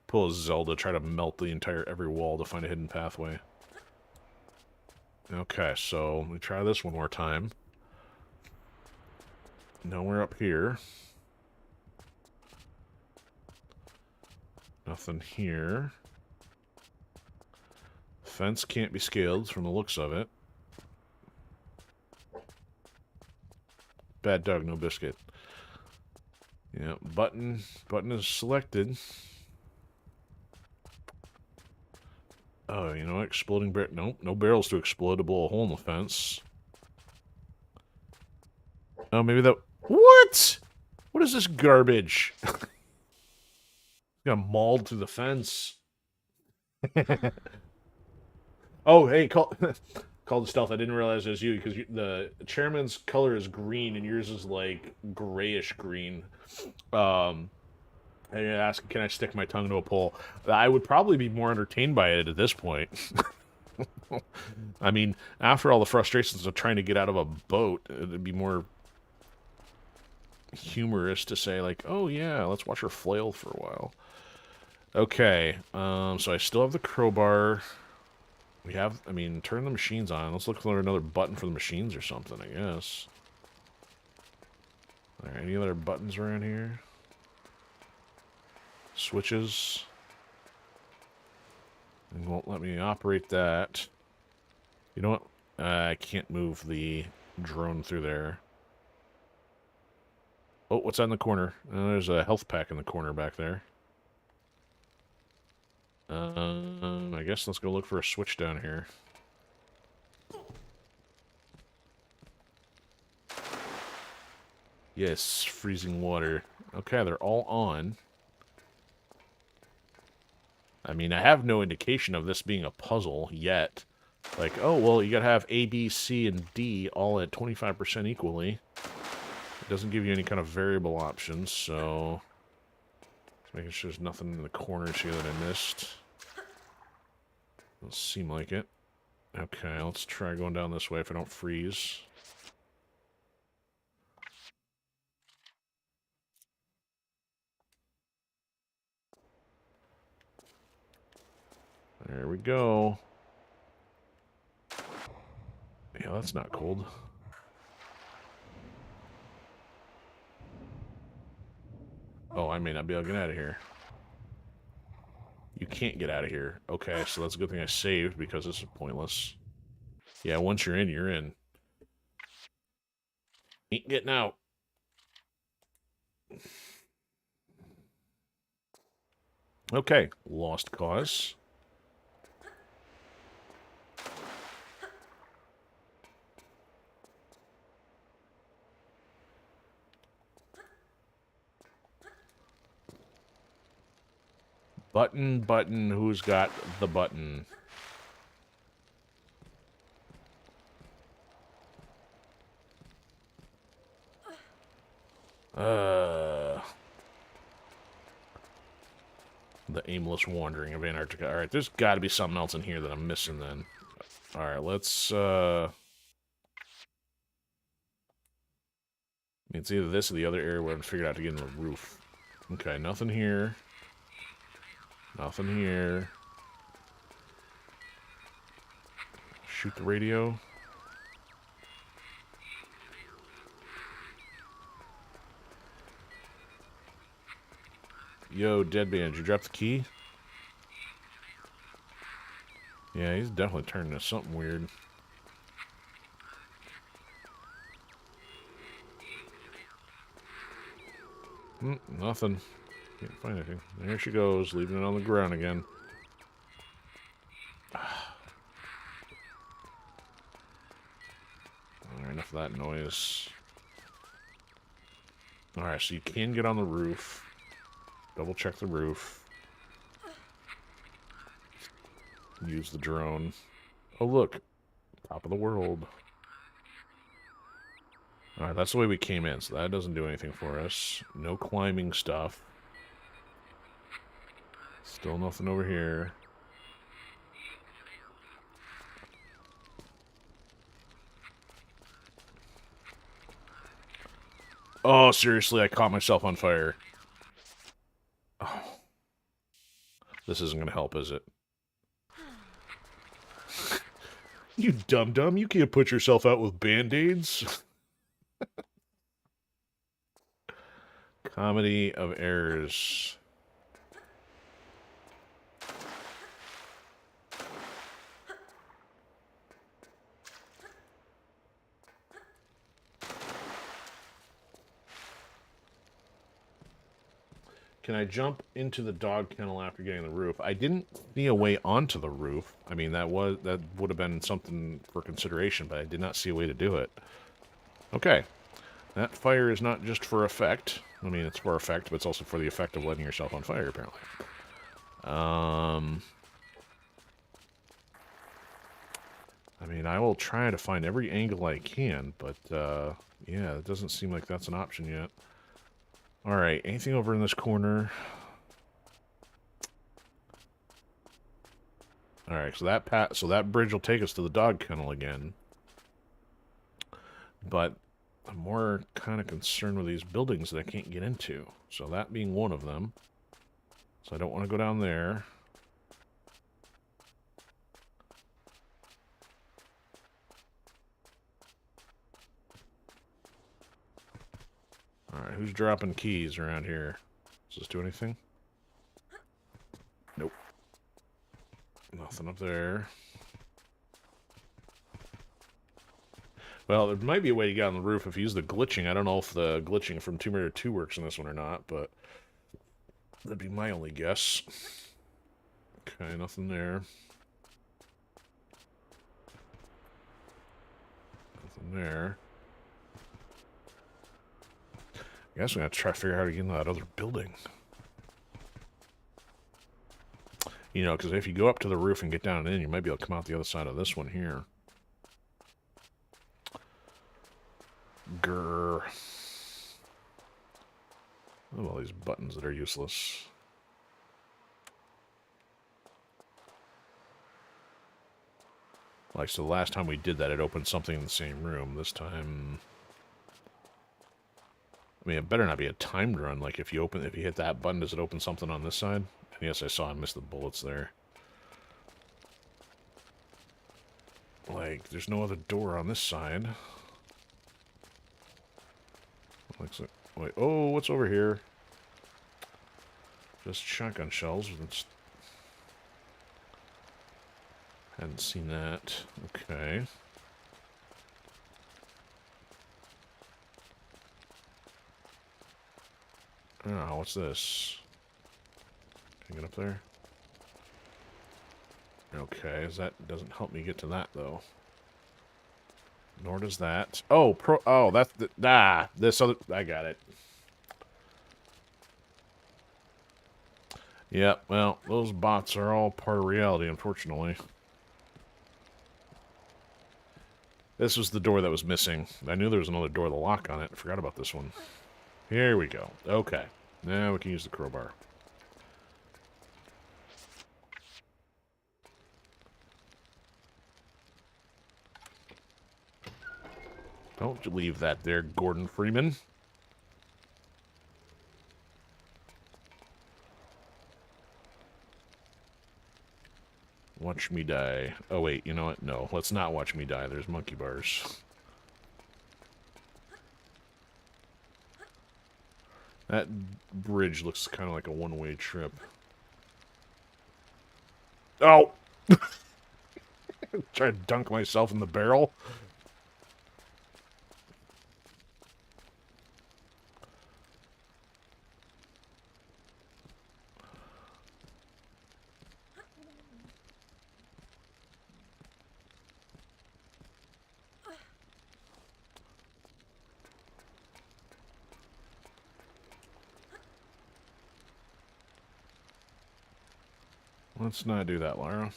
Pull a Zelda, try to melt the entire every wall to find a hidden pathway. Okay, so let me try this one more time. Nowhere up here. Nothing here. Fence can't be scaled from the looks of it. Bad dog, no biscuit. Yeah, button is selected. Oh, you know what? Exploding barrel. Nope, no barrels to explode to blow a hole in the fence. Oh, maybe that... What? What is this garbage? Got mauled through the fence. Oh, hey, call the stealth. I didn't realize it was you, because the chairman's color is green and yours is like grayish green. And you're asking, can I stick my tongue to a pole? I would probably be more entertained by it at this point. I mean, after all the frustrations of trying to get out of a boat, it'd be more humorous to say, like, oh yeah, let's watch her flail for a while. Okay, so I still have the crowbar. We have, I mean, turn the machines on. Let's look for another button for the machines or something, I guess. Alright, any other buttons around here? Switches. And won't let me operate that. You know what? I can't move the drone through there. Oh, what's on the corner? There's a health pack in the corner back there. I guess let's go look for a switch down here. Yes, freezing water. Okay, they're all on. I mean, I have no indication of this being a puzzle yet. Like, oh, well, you gotta have A, B, C, and D all at 25% equally. It doesn't give you any kind of variable options, so... Just making sure there's nothing in the corners here that I missed. Doesn't seem like it. Okay, let's try going down this way if I don't freeze. There we go. Yeah, that's not cold. Oh, I may not be able to get out of here. You can't get out of here. Okay, so that's a good thing I saved, because this is pointless. Yeah, once you're in, you're in. Ain't getting out. Okay, lost cause. Button, who's got the button? The aimless wandering of Antarctica. Alright, there's got to be something else in here that I'm missing then. Alright, let's, I mean, it's either this or the other area where I figured out to get in the roof. Okay, nothing here. Nothing here. Shoot the radio. Yo, Deadband, did you drop the key? Yeah, he's definitely turning into something weird. Nothing. Can't find anything. There she goes, leaving it on the ground again. Alright, enough of that noise. Alright, so you can get on the roof. Double check the roof. Use the drone. Oh, look. Top of the world. Alright, that's the way we came in, so that doesn't do anything for us. No climbing stuff. Still nothing over here. Oh, seriously, I caught myself on fire. Oh. This isn't going to help, is it? You dum-dum, you can't put yourself out with band-aids. Comedy of errors. Can I jump into the dog kennel after getting the roof? I didn't see a way onto the roof. I mean, that would have been something for consideration, but I did not see a way to do it. Okay. That fire is not just for effect. I mean, it's for effect, but it's also for the effect of letting yourself on fire, apparently. I mean, I will try to find every angle I can, but, yeah, it doesn't seem like that's an option yet. Alright, anything over in this corner? Alright, so that bridge will take us to the dog kennel again. But I'm more kind of concerned with these buildings that I can't get into. So that being one of them. So I don't want to go down there. Alright, who's dropping keys around here? Does this do anything? Nope. Nothing up there. Well, there might be a way to get on the roof if you use the glitching. I don't know if the glitching from Tomb Raider 2 works in this one or not, but that'd be my only guess. Okay, nothing there. Nothing there. I guess we have to try to figure out how to get into that other building. You know, because if you go up to the roof and get down and in, you might be able to come out the other side of this one here. Grrr. Look at all these buttons that are useless. Like, so the last time we did that, it opened something in the same room. This time... I mean, it better not be a timed run. Like, if you hit that button, does it open something on this side? And yes, I saw I missed the bullets there. Like, there's no other door on this side. Looks like... Wait, oh, what's over here? Just shotgun shells. Hadn't seen that. Okay. Oh, what's this? Can I get up there? Okay, that doesn't help me get to that, though. Nor does that. Oh, that's the... Ah, this other... I got it. Yep, well, those bots are all part of reality, unfortunately. This was the door that was missing. I knew there was another door with a lock on it. I forgot about this one. Here we go. Okay. Now we can use the crowbar. Don't you leave that there, Gordon Freeman. Watch me die. Oh, wait, you know what? No, let's not watch me die. There's monkey bars. That bridge looks kind of like a one-way trip. Oh! Try to dunk myself in the barrel. Let's not do that, Lara.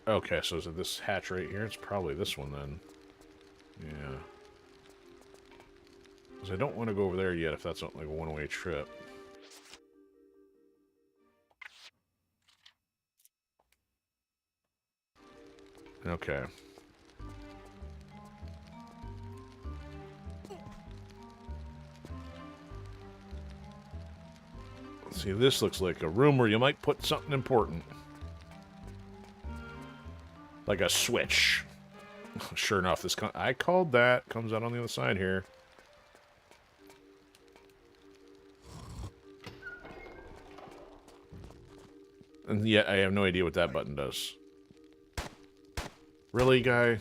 Okay, so is it this hatch right here? It's probably this one then. Yeah. Because I don't want to go over there yet if that's like a one-way trip. Okay. See, this looks like a room where you might put something important. Like a switch. Sure enough, this I called that. Comes out on the other side here. And yet, I have no idea what that button does. Really, guy?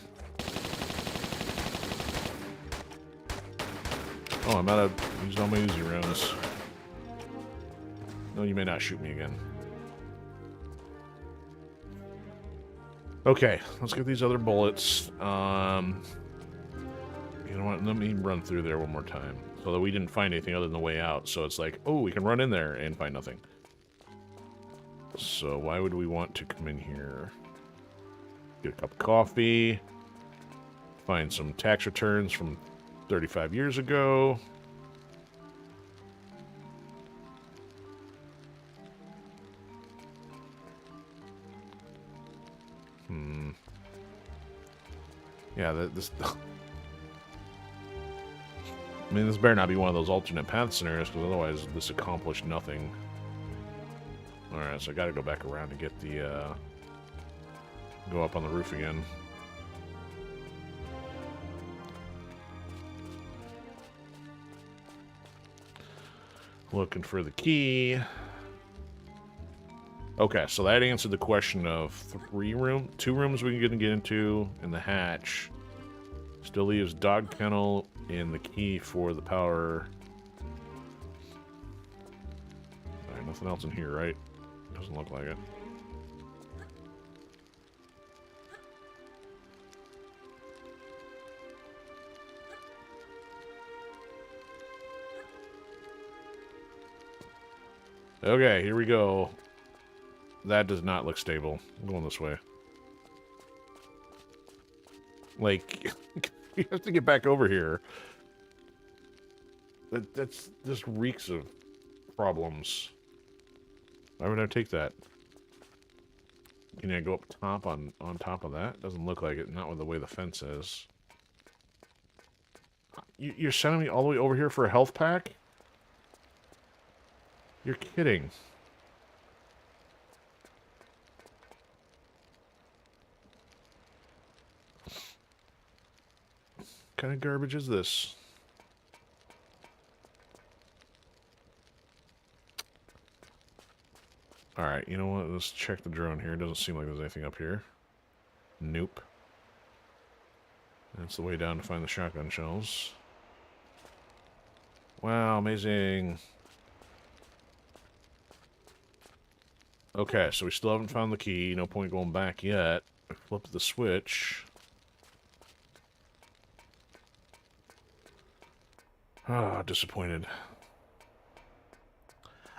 Oh, I'm out of... used all my Uzi rounds. No, you may not shoot me again. Okay, let's get these other bullets. You know what? Let me run through there one more time. So that we didn't find anything other than the way out. So it's like, oh, we can run in there and find nothing. So why would we want to come in here? Get a cup of coffee. Find some tax returns from 35 years ago. Yeah, this... I mean, this better not be one of those alternate path scenarios, because otherwise this accomplished nothing. Alright, so I gotta go back around to get the, go up on the roof again. Looking for the key. Okay, so that answered the question of 2 rooms we can get into in the hatch. Still leaves dog kennel and the key for the power. Alright, nothing else in here, right? Doesn't look like it. Okay, here we go. That does not look stable. I'm going this way. Like, you have to get back over here. That's just reeks of problems. Why would I take that? Can I go up top on top of that? Doesn't look like it. Not with the way the fence is. You're sending me all the way over here for a health pack? You're kidding. What kind of garbage is this? Alright, you know what? Let's check the drone here. It doesn't seem like there's anything up here. Nope. That's the way down to find the shotgun shells. Wow, amazing. Okay, so we still haven't found the key. No point going back yet. Flip the switch. Ah, disappointed.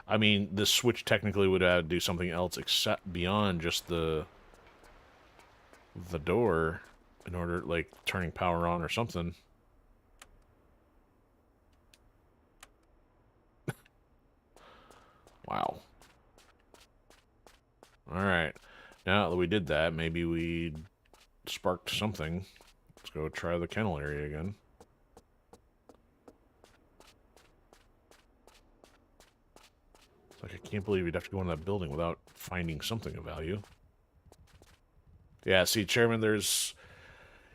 I mean, this switch technically would do something else except beyond just the door in order, like, turning power on or something. Wow. Alright. Now that we did that, maybe we sparked something. Let's go try the kennel area again. It's like, I can't believe you'd have to go in that building without finding something of value. Yeah, see, Chairman, there's...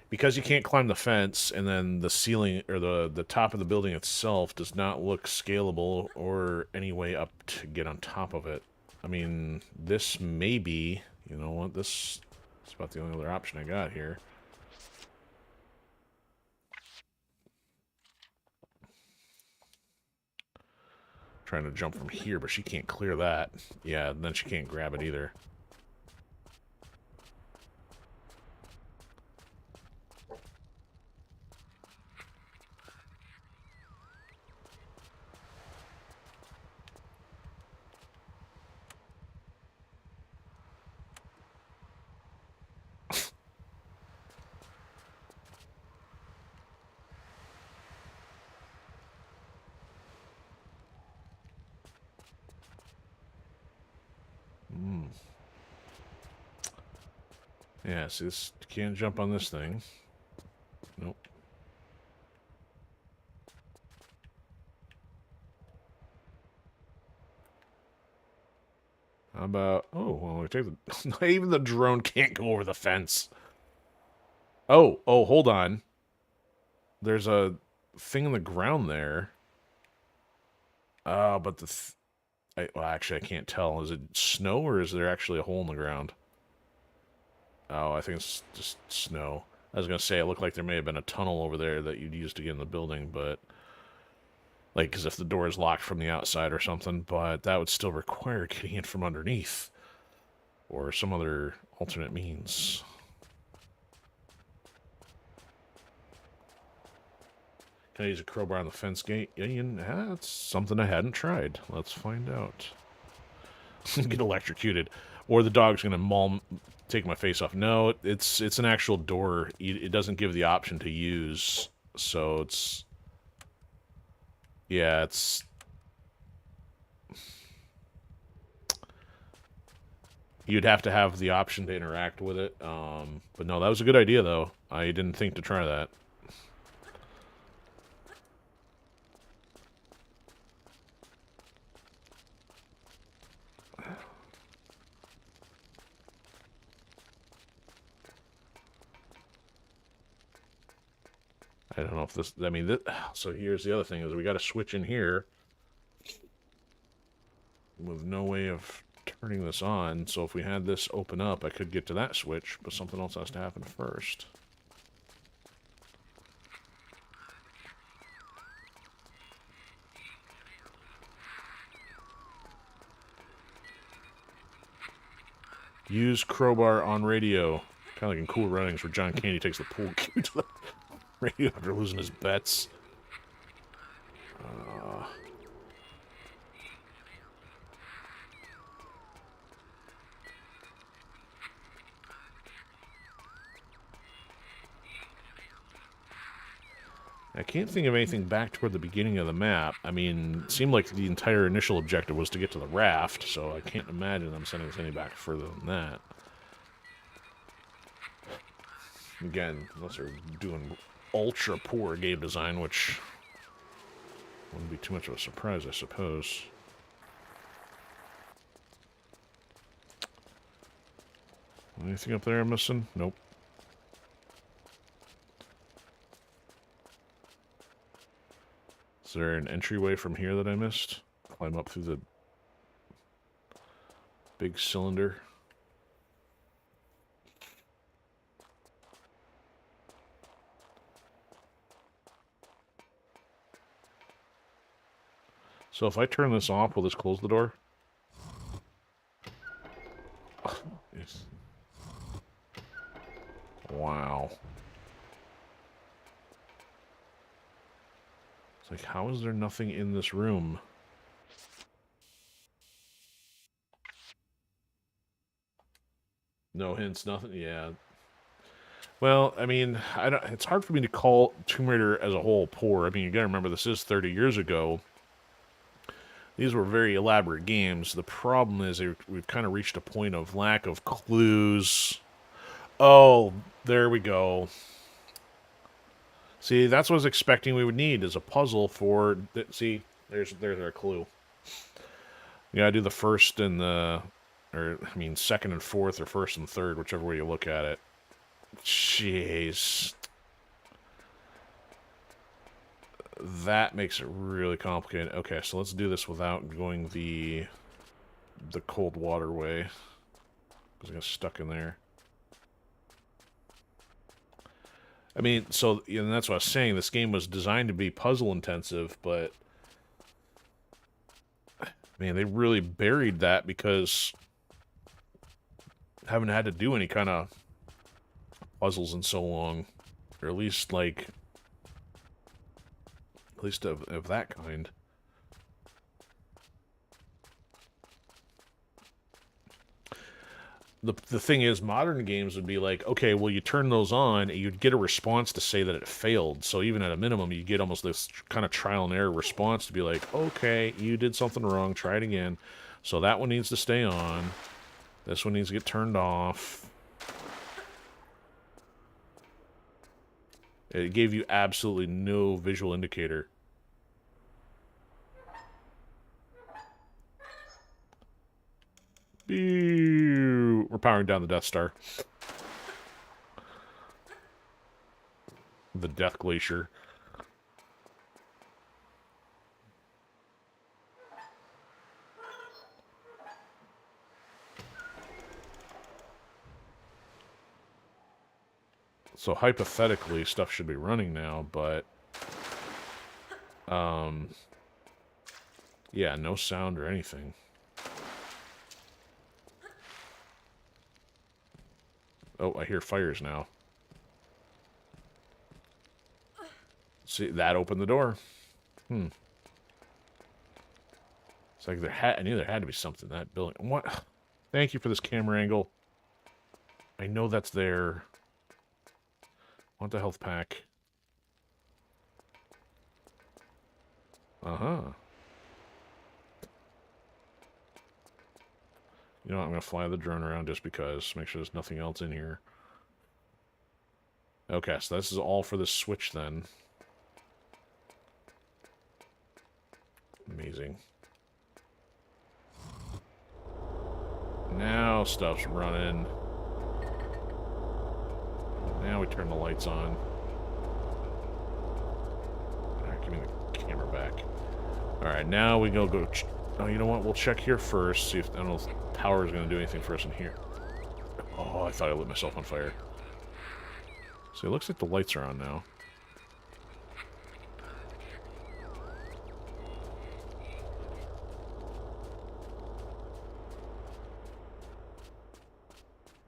Because you can't climb the fence, and then the ceiling, or the top of the building itself does not look scalable or any way up to get on top of it. I mean, this may be... You know what? This is about the only other option I got here. Trying to jump from here, but she can't clear that. Yeah, then she can't grab it either. Yeah, see, this can't jump on this thing. Nope. How about... Oh, well, we take the... Even the drone can't go over the fence. Oh, hold on. There's a thing in the ground there. Oh, but well, actually, I can't tell. Is it snow, or is there actually a hole in the ground? Oh, I think it's just snow. I was going to say, it looked like there may have been a tunnel over there that you'd use to get in the building, but... Like, as if the door is locked from the outside or something, but that would still require getting in from underneath. Or some other alternate means. Can I use a crowbar on the fence gate? Yeah, that's something I hadn't tried. Let's find out. Get electrocuted. Or the dog's going to take my face off. No, it's an actual door. It doesn't give the option to use, so it's... Yeah, it's... You'd have to have the option to interact with it. But no, that was a good idea, though. I didn't think to try that. I don't know if this... I mean, so here's the other thing, is we got to switch in here with no way of turning this on. So if we had this open up, I could get to that switch, but something else has to happen first. Use crowbar on radio. Kind of like in Cool Runnings, where John Candy takes the pool cue to the radio after losing his bets. I can't think of anything back toward the beginning of the map. I mean, it seemed like the entire initial objective was to get to the raft, so I can't imagine them sending us any back further than that. Again, unless they're doing ultra poor game design, which wouldn't be too much of a surprise, I suppose. Anything up there I'm missing? Nope. Is there an entryway from here that I missed? Climb up through the big cylinder. So if I turn this off, will this close the door? Yes. Wow. It's like, how is there nothing in this room? No hints, nothing? Yeah. Well, I mean, it's hard for me to call Tomb Raider as a whole poor. I mean, you gotta remember, this is 30 years ago. These were very elaborate games. The problem is we've kind of reached a point of lack of clues. Oh, there we go. See, that's what I was expecting we would need, is a puzzle for... See, there's our clue. You gotta do the first and the... Or, I mean, second and fourth, or first and third, whichever way you look at it. Jeez. That makes it really complicated. Okay, so let's do this without going the cold water way. Because I got stuck in there. I mean, so, you know, that's what I was saying. This game was designed to be puzzle intensive, but... Man, they really buried that because... haven't had to do any kind of puzzles in so long. Or at least, like... At least of that kind. The thing is, modern games would be like, okay, well, you turn those on, and you'd get a response to say that it failed. So even at a minimum, you get almost this kind of trial and error response to be like, okay, you did something wrong, try it again. So that one needs to stay on. This one needs to get turned off. It gave you absolutely no visual indicator. We're powering down the Death Star. The Death Glacier. So hypothetically, stuff should be running now, but... yeah, no sound or anything. Oh, I hear fires now. See, that opened the door. It's like I knew there had to be something in that building. What? Thank you for this camera angle. I know that's there. Want the health pack. Uh-huh. You know what, I'm going to fly the drone around just because. Make sure there's nothing else in here. Okay, so this is all for the switch then. Amazing. Now stuff's running. Now we turn the lights on. Alright, give me the camera back. Alright, now we go... Oh, you know what? We'll check here first. See if... I don't know if power is going to do anything for us in here. Oh, I thought I lit myself on fire. So it looks like the lights are on now.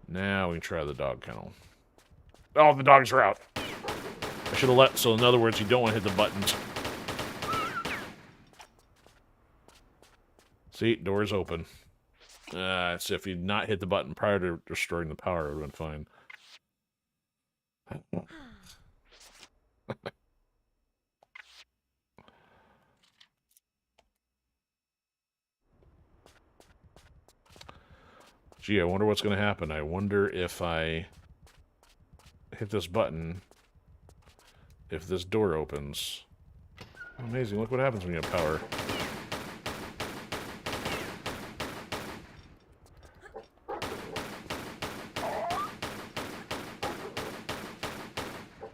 Now we can try the dog kennel. Oh, the dogs are out. I should have let... So in other words, you don't want to hit the buttons. See, door's open. So if you'd not hit the button prior to restoring the power, it would have been fine. Gee, I wonder what's going to happen. I wonder if I hit this button, if this door opens. Amazing, look what happens when you have power.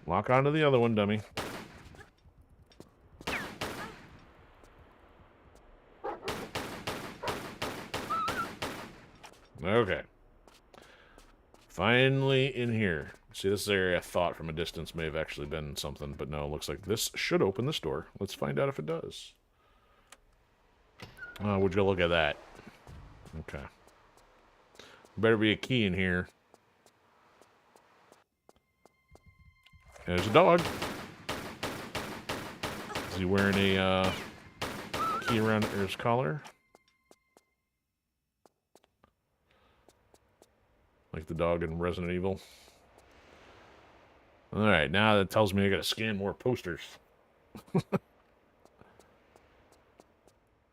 Lock onto the other one, dummy. Okay. Finally in here. See, this area I thought from a distance may have actually been something, but no, it looks like this should open this door. Let's find out if it does. Oh, would you look at that? Okay. Better be a key in here. There's a dog. Is he wearing a key around his collar? Like the dog in Resident Evil. Alright, now that tells me I gotta scan more posters.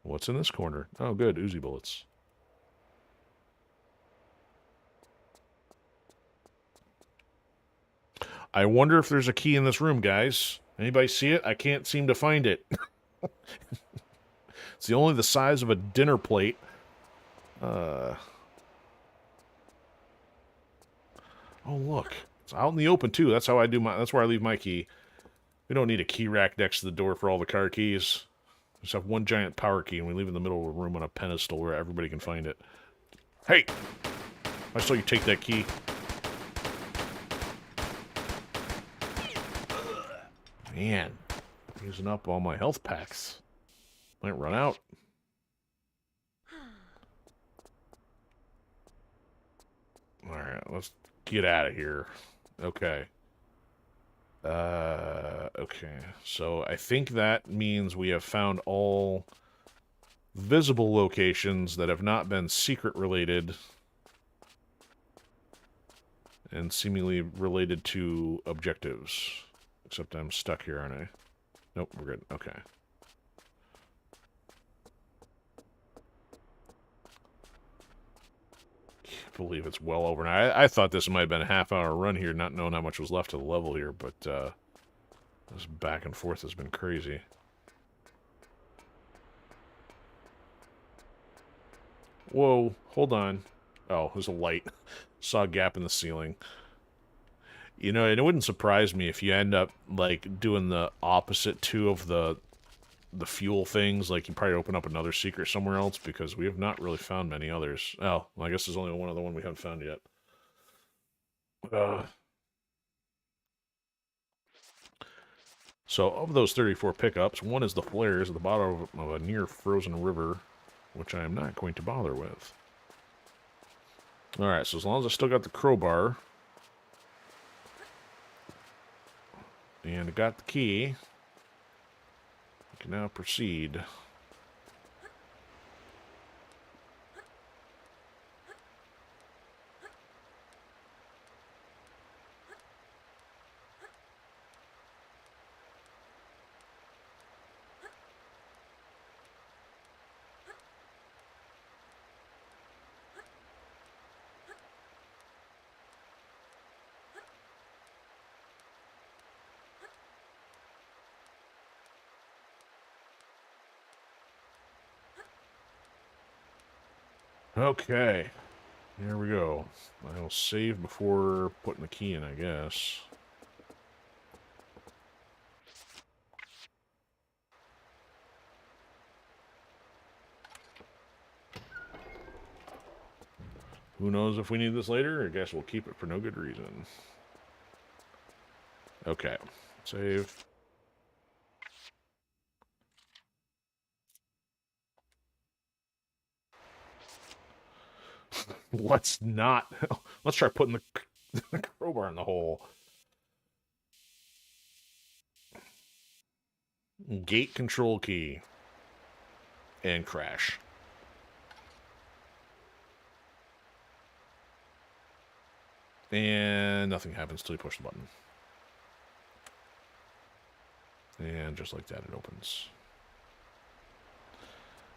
What's in this corner? Oh, good. Uzi bullets. I wonder if there's a key in this room, guys. Anybody see it? I can't seem to find it. It's only the size of a dinner plate. Oh, look. It's out in the open, too. That's how I do my... That's where I leave my key. We don't need a key rack next to the door for all the car keys. We just have one giant power key, and we leave it in the middle of a room on a pedestal where everybody can find it. Hey! I saw you take that key. Man, using up all my health packs. Might run out. Alright, let's get out of here. Okay. Okay. So I think that means we have found all visible locations that have not been secret related and seemingly related to objectives. Except I'm stuck here, aren't I? Nope, we're good. Okay. Can't believe it's well over now. I thought this might have been a half-hour run here, not knowing how much was left of the level here, but this back and forth has been crazy. Whoa, hold on. Oh, there's a light. Saw a gap in the ceiling. You know, and it wouldn't surprise me if you end up, like, doing the opposite, too, of the fuel things. Like, you probably open up another secret somewhere else, because we have not really found many others. Oh, well, I guess there's only one other one we haven't found yet. So, of those 34 pickups, one is the flares at the bottom of a near-frozen river, which I am not going to bother with. Alright, so as long as I still got the crowbar... and I got the key. We can now proceed. Okay, here we go. I'll save before putting the key in, I guess. Who knows if we need this later? I guess we'll keep it for no good reason. Okay, save. Let's not. Let's try putting the crowbar in the hole. Gate control key. And crash. And nothing happens till you push the button. And just like that, it opens.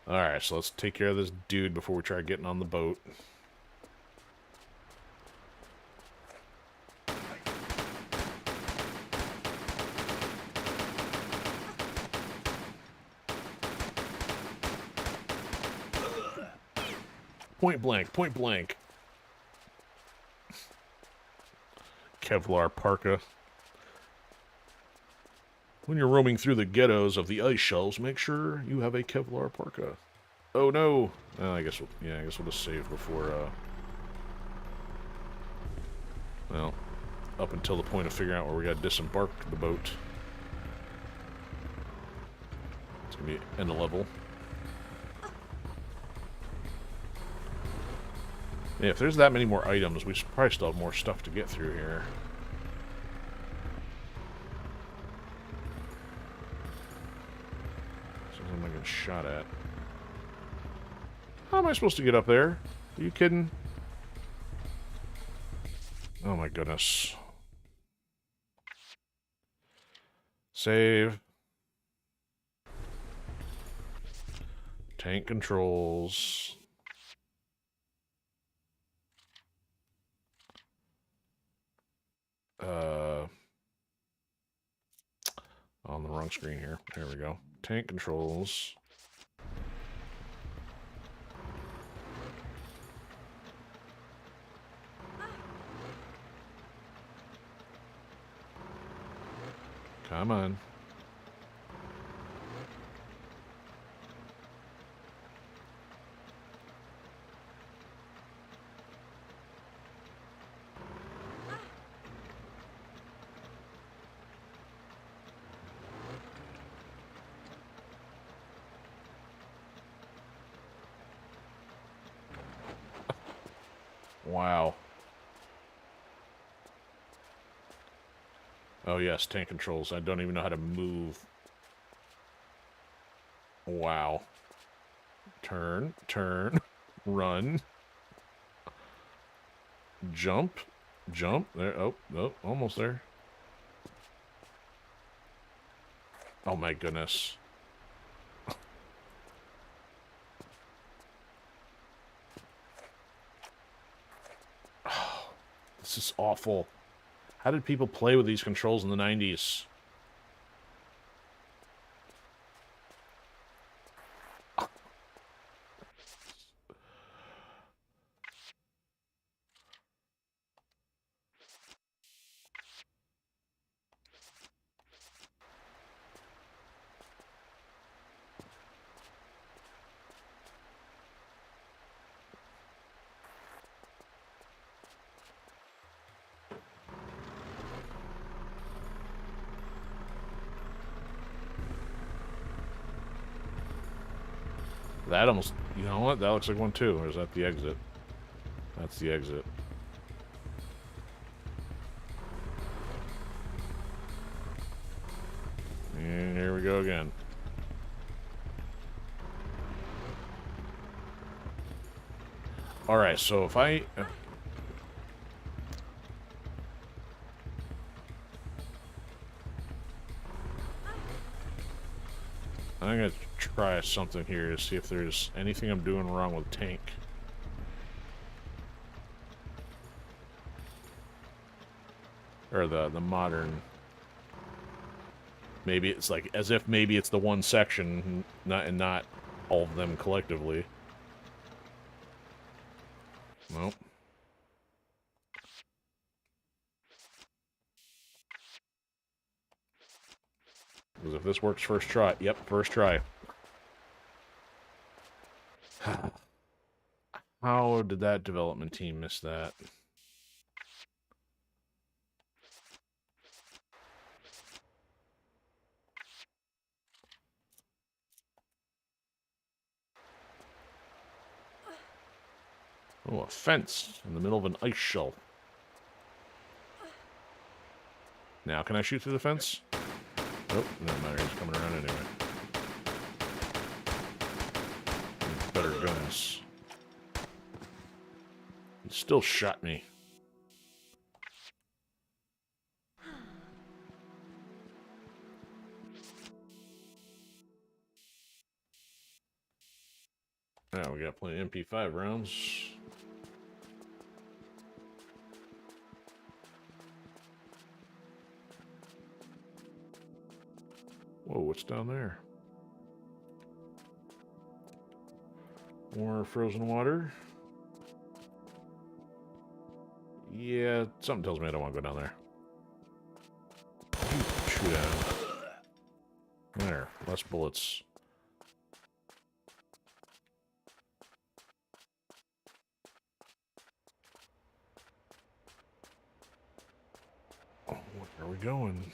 Alright, so let's take care of this dude before we try getting on the boat. Point blank, point blank. Kevlar parka. When you're roaming through the ghettos of the ice shelves, make sure you have a Kevlar parka. Oh no! I guess we'll, yeah, I guess we'll just save before, well, up until the point of figuring out where we gotta disembark the boat. It's gonna be end of level. Yeah, if there's that many more items, we should probably still have more stuff to get through here. Sounds like I'm getting shot at. How am I supposed to get up there? Are you kidding? Oh my goodness. Save. Tank controls. On the wrong screen here. There we go. Tank controls. Come on. Wow. Oh yes, tank controls. I don't even know how to move. Wow. Turn, turn, run. Jump, jump. There, oh, almost there. Oh my goodness. Oh, this is awful. How did people play with these controls in the 90s? That almost, you know what? That looks like one too. Or is that the exit? That's the exit. And here we go again. Alright, so if I... I'm going to try something here to see if there's anything I'm doing wrong with tank. Or the modern... Maybe it's like, as if maybe it's the one section, not all of them collectively. Nope. Because if this works first try, yep, first try. How did that development team miss that? Oh, a fence in the middle of an ice shelf. Now, can I shoot through the fence? Nope, no matter. He's coming around anyway. Better guns. He still shot me. Now we got plenty of MP5 rounds. Whoa, what's down there? More frozen water. Yeah, something tells me I don't want to go down there. Shoot at him. There, less bullets. Oh, where are we going?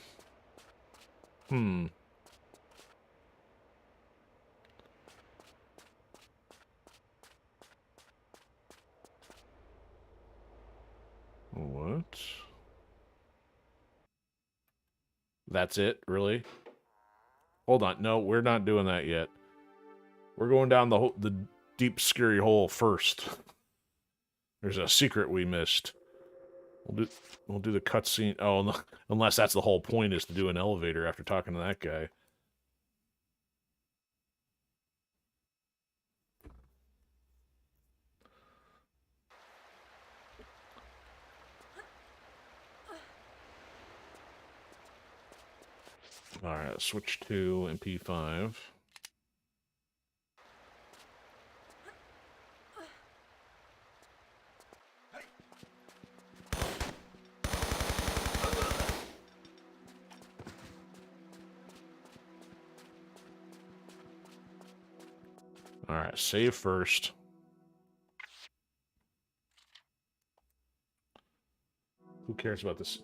that. That's it, really? Hold on, no, we're not doing that yet. We're going down the deep, scary hole first. There's a secret we missed. We'll do the cutscene. Oh, no, unless that's the whole point, is to do an elevator after talking to that guy. Alright, switch to MP5. Alright, save first. Who cares about this?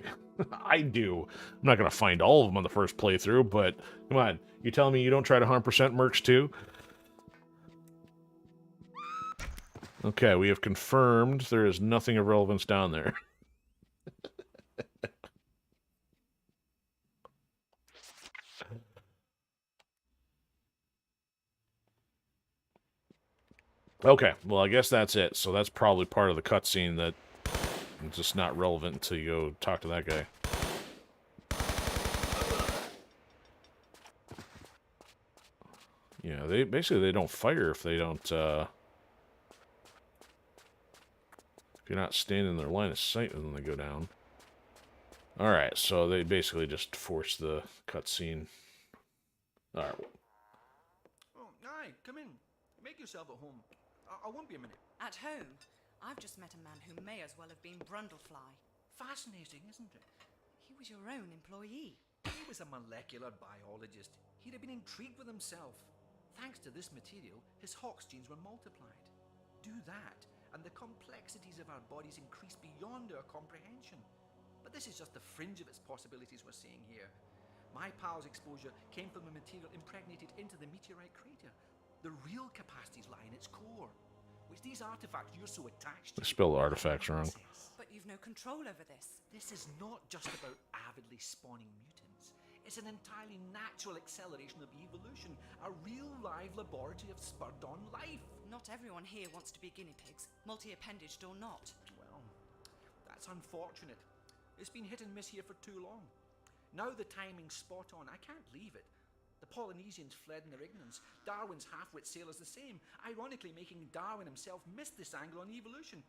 I do. I'm not going to find all of them on the first playthrough, but come on. You telling me you don't try to 100% mercs too? Okay, we have confirmed there is nothing of relevance down there. Okay, well, I guess that's it. So that's probably part of the cutscene that is just not relevant until you go talk to that guy. Yeah, they don't fire if they don't, if you're not standing in their line of sight when they go down. Alright, so they basically just force the cutscene. Alright. Oh, aye, come in. Make yourself at home. I won't be a minute. At home? I've just met a man who may as well have been Brundlefly. Fascinating, isn't it? He was your own employee. He was a molecular biologist. He'd have been intrigued with himself. Thanks to this material, his Hox genes were multiplied. Do that, and the complexities of our bodies increase beyond our comprehension. But this is just the fringe of its possibilities we're seeing here. My pal's exposure came from the material impregnated into the meteorite crater. The real capacities lie in its core, which these artifacts you're so attached to. I spelled artifacts wrong. But you've no control over this. This is not just about avidly spawning mutants. It's an entirely natural acceleration of evolution, a real live laboratory of spurred-on life. Not everyone here wants to be guinea pigs, multi-appendaged or not. Well, that's unfortunate. It's been hit and miss here for too long. Now the timing's spot on. I can't leave it. The Polynesians fled in their ignorance. Darwin's half-wit sailors the same, ironically making Darwin himself miss this angle on evolution.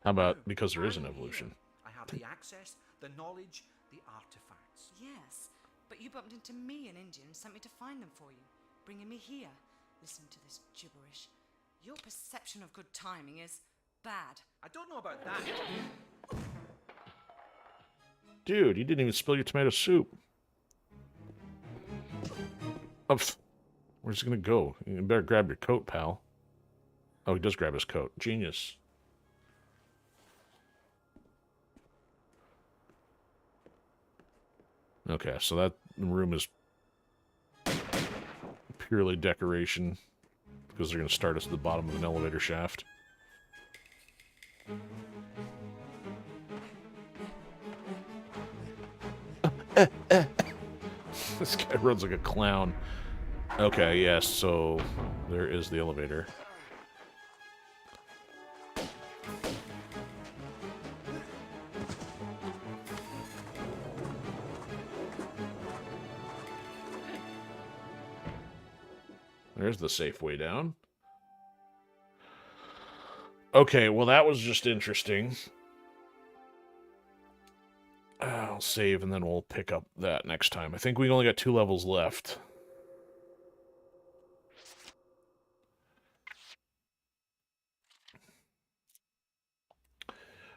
How about because there is an evolution? I have the access, the knowledge, the artifacts. Yes, but you bumped into me, an Indian, and sent me to find them for you, bringing me here. Listen to this gibberish. Your perception of good timing is bad. I don't know about that. Dude, you didn't even spill your tomato soup. Oh, where's he gonna go? You better grab your coat, pal. Oh, he does grab his coat. Genius. Okay, so that room is purely decoration because they're going to start us at the bottom of an elevator shaft. This guy runs like a clown. Okay, yes, so there is the elevator. There's the safe way down. Okay, well that was just interesting. I'll save and then we'll pick up that next time. I think we only got 2 levels left.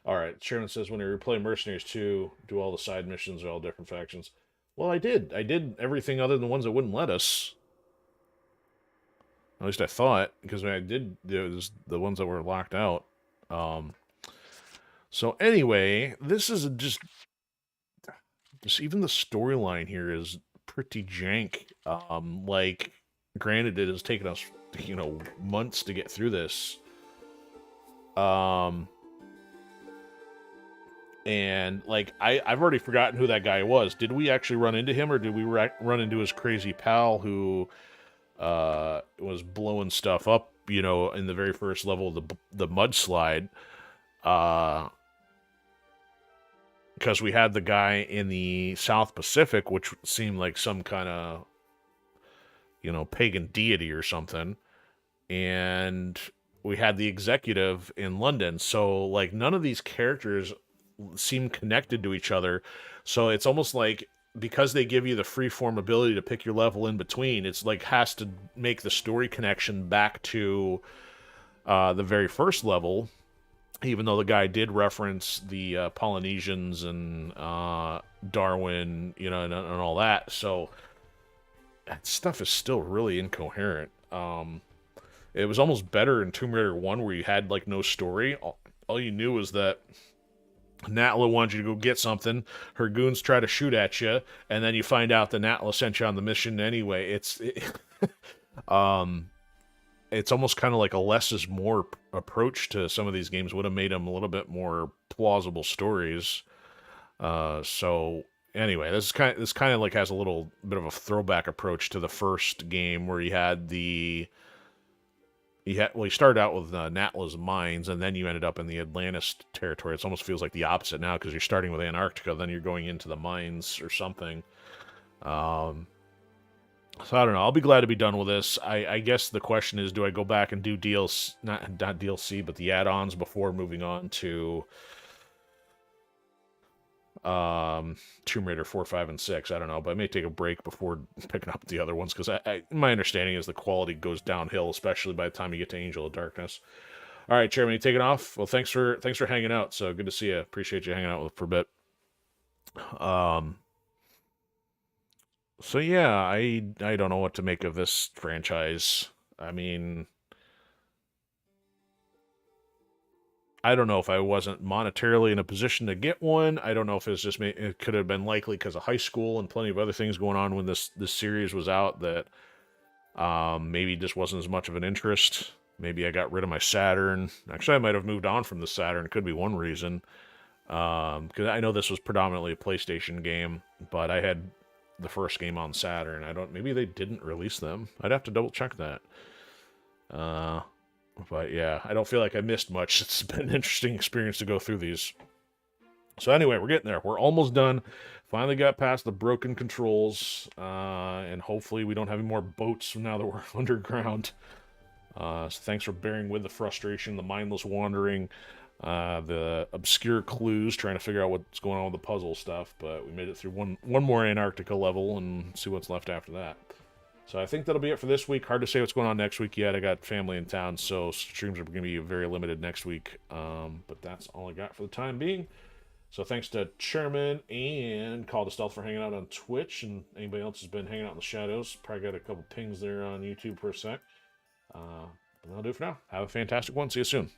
Alright, Sharon says when you replay Mercenaries 2, do all the side missions or all different factions. Well, I did. I did everything other than the ones that wouldn't let us. At least I thought, because when I did the ones that were locked out. So anyway, this is just even the storyline here is pretty jank. Like, granted, it has taken us, months to get through this. And like I've already forgotten who that guy was. Did we actually run into him, or did we run into his crazy pal who was blowing stuff up, you know, in the very first level of the mudslide? Because we had the guy in the South Pacific, which seemed like some kind of, you know, pagan deity or something, and we had the executive in London. So like none of these characters seem connected to each other. So it's almost like, because they give you the free form ability to pick your level in between, it's like has to make the story connection back to the very first level, even though the guy did reference the Polynesians and Darwin, you know, and all that. So that stuff is still really incoherent. It was almost better in Tomb Raider 1, where you had like no story. All you knew was that Natla wanted you to go get something. Her goons try to shoot at you, and then you find out that Natla sent you on the mission anyway. It's almost kind of like a less is more approach to some of these games. Would have made them a little bit more plausible stories. So anyway, this kind of like has a little bit of a throwback approach to the first game, where you had you started out with Natla's mines, and then you ended up in the Atlantis territory. It almost feels like the opposite now, because you're starting with Antarctica, then you're going into the mines or something. So I don't know. I'll be glad to be done with this. I guess the question is, do I go back and do DLC, not DLC, but the add-ons before moving on to Tomb Raider 4, 5, and 6? I don't know, but I may take a break before picking up the other ones, because my understanding is the quality goes downhill, especially by the time you get to Angel of Darkness. All right, Chairman, you take it off? Well, thanks for hanging out. So good to see you. Appreciate you hanging out for a bit. So yeah, I don't know what to make of this franchise. I mean, I don't know if I wasn't monetarily in a position to get one. I don't know if it's just it could have been likely because of high school and plenty of other things going on when this series was out, that maybe just wasn't as much of an interest. Maybe I got rid of my Saturn. Actually, I might have moved on from the Saturn. Could be one reason. Because I know this was predominantly a PlayStation game, but I had the first game on Saturn. Maybe they didn't release them. I'd have to double check that. But yeah, I don't feel like I missed much. It's been an interesting experience to go through these. So anyway, we're getting there. We're almost done. Finally got past the broken controls, and hopefully we don't have any more boats now that we're underground. So thanks for bearing with the frustration, the mindless wandering, the obscure clues, trying to figure out what's going on with the puzzle stuff. But we made it through one more Antarctica level, and see what's left after that. So I think that'll be it for this week. Hard to say what's going on next week yet. I got family in town, so streams are going to be very limited next week. But that's all I got for the time being. So thanks to Chairman and Call to Stealth for hanging out on Twitch, and anybody else has been hanging out in the shadows. Probably got a couple pings there on YouTube for a sec. But that'll do it for now. Have a fantastic one. See you soon.